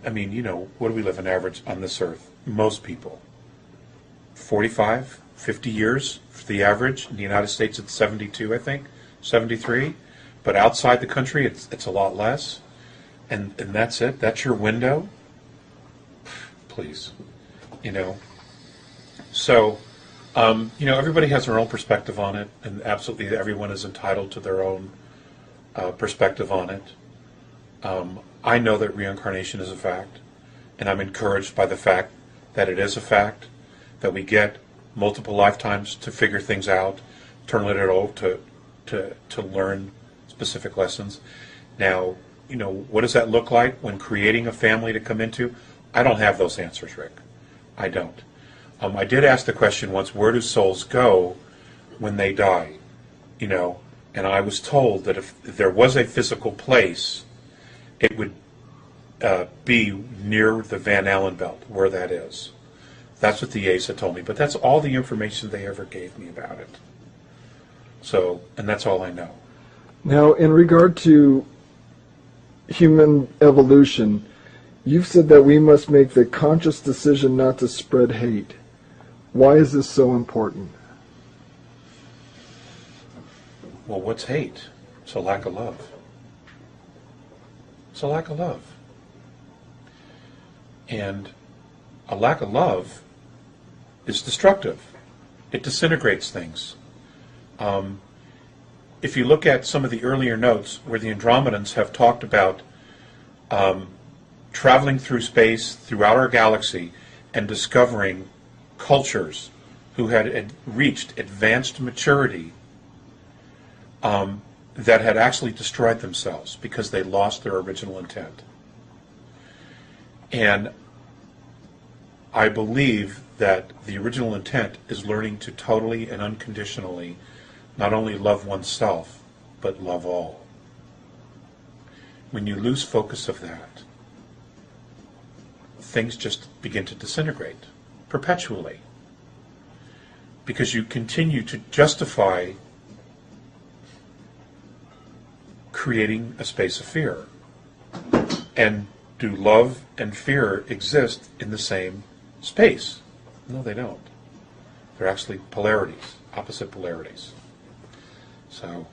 What do we live on average on this earth? Most people. 45, 50 years for the average. In the United States, it's 72, I think, 73. But outside the country, it's a lot less. And that's it. That's your window. Please. So, everybody has their own perspective on it, and absolutely everyone is entitled to their own perspective on it. I know that reincarnation is a fact, and I'm encouraged by the fact that it is a fact, that we get multiple lifetimes to figure things out, turn it over to learn specific lessons. Now, what does that look like when creating a family to come into? I don't have those answers, Rick. I don't. I did ask the question once, where do souls go when they die? And I was told that if there was a physical place, it would be near the Van Allen belt, where that is. That's what the ASA told me, but that's all the information they ever gave me about it. So, and that's all I know. Now, in regard to human evolution, you've said that we must make the conscious decision not to spread hate. Why is this so important? Well, what's hate? It's a lack of love. It's a lack of love. And a lack of love is destructive. It disintegrates things. If you look at some of the earlier notes where the Andromedans have talked about traveling through space, throughout our galaxy, and discovering cultures who had reached advanced maturity that had actually destroyed themselves because they lost their original intent. And I believe that the original intent is learning to totally and unconditionally not only love oneself, but love all. When you lose focus of that, things just begin to disintegrate perpetually, because you continue to justify creating a space of fear. And do love and fear exist in the same space? No, they don't. They're actually polarities, opposite polarities. So,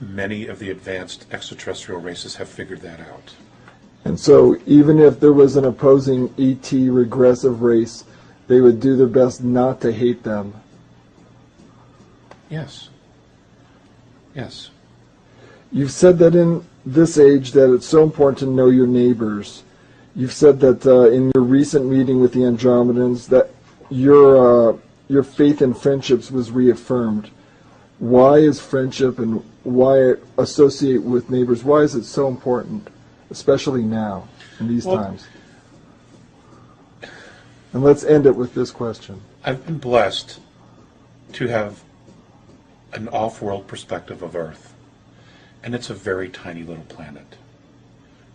many of the advanced extraterrestrial races have figured that out. And so even if there was an opposing ET regressive race, they would do their best not to hate them. Yes. Yes. You've said that in this age that it's so important to know your neighbors. You've said that in your recent meeting with the Andromedans that your faith in friendships was reaffirmed. Why is friendship and why associate with neighbors, why is it so important, especially now, in these times? And let's end it with this question. I've been blessed to have an off-world perspective of Earth. And it's a very tiny little planet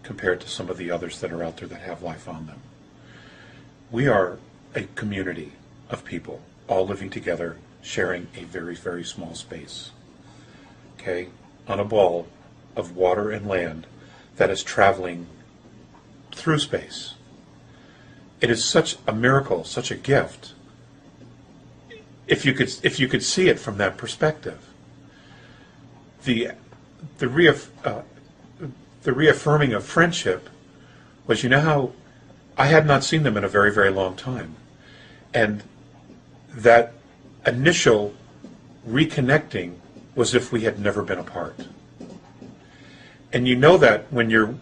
compared to some of the others that are out there that have life on them. We are a community of people all living together, sharing a very, very small space. Okay? On a ball of water and land that is traveling through space. It is such a miracle, such a gift. If you could see it from that perspective. The reaffirming of friendship was, you know how I had not seen them in a very, very long time. And that initial reconnecting was if we had never been apart. And you know that when you're,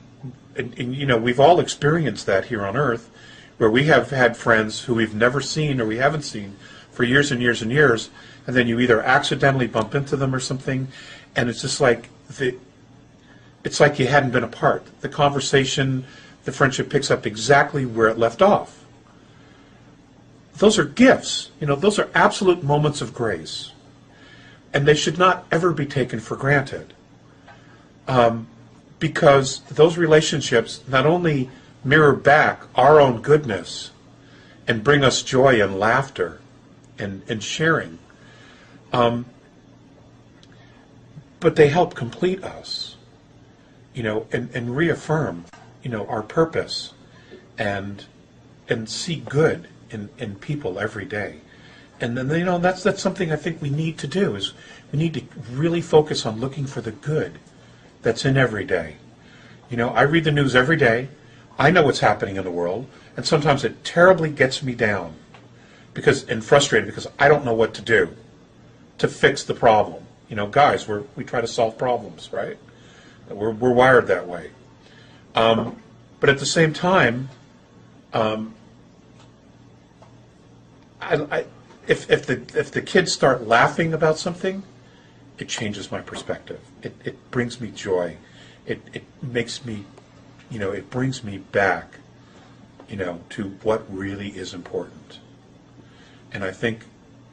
and you know, we've all experienced that here on Earth, where we have had friends who we've never seen or we haven't seen for years and years and years, and then you either accidentally bump into them or something, and it's just like it's like you hadn't been apart. The conversation, the friendship picks up exactly where it left off. Those are gifts. You know, those are absolute moments of grace. And they should not ever be taken for granted. Because those relationships not only mirror back our own goodness and bring us joy and laughter and sharing, but they help complete us, you know, and reaffirm, you know, our purpose and see good in people every day. And then, you know, that's something I think we need to do, is we need to really focus on looking for the good that's in every day. You know, I read the news every day. I know what's happening in the world, and sometimes it terribly gets me down and frustrated because I don't know what to do to fix the problem. You know, guys, we try to solve problems, right? We're wired that way. But at the same time, if the kids start laughing about something, it changes my perspective. It brings me joy. It makes me, you know, it brings me back, you know, to what really is important. And I think,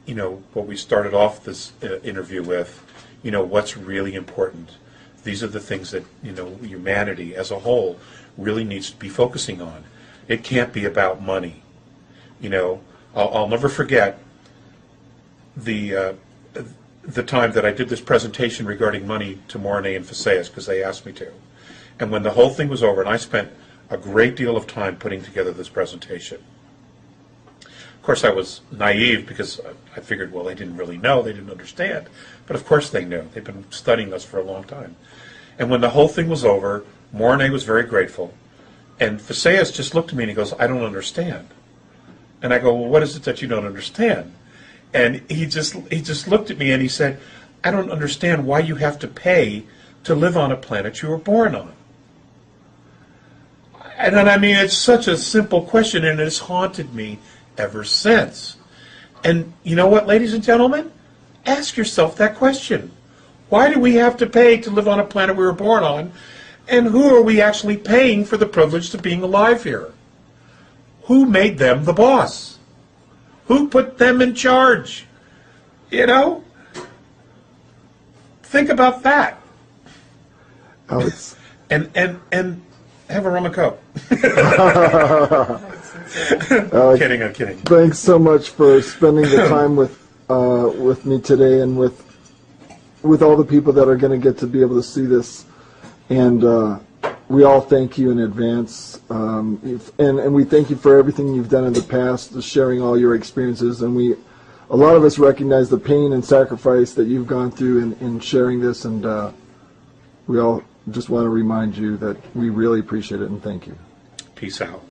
you know, what we started off this interview with, you know, what's really important. These are the things that, you know, humanity as a whole really needs to be focusing on. It can't be about money. You know, I'll never forget the time that I did this presentation regarding money to Mornay and Faseas, because they asked me to. And when the whole thing was over, and I spent a great deal of time putting together this presentation. Of course, I was naive because I figured, well, they didn't really know, they didn't understand. But of course they knew. They've been studying us for a long time. And when the whole thing was over, Mornay was very grateful. And Faseas just looked at me and he goes, I don't understand. And I go, well, what is it that you don't understand? And he just looked at me and he said, I don't understand why you have to pay to live on a planet you were born on. And then, I mean, it's such a simple question, and it's haunted me ever since. And you know what, ladies and gentlemen? Ask yourself that question. Why do we have to pay to live on a planet we were born on? And who are we actually paying for the privilege of being alive here? Who made them the boss? Who put them in charge? You know? Think about that. Alex. And have a rum and coke. Kidding, I'm kidding. Thanks so much for spending the time with me today, and with all the people that are going to get to be able to see this. And we all thank you in advance. And we thank you for everything you've done in the past, sharing all your experiences. And a lot of us recognize the pain and sacrifice that you've gone through in sharing this. And we all just want to remind you that we really appreciate it and thank you. Peace out.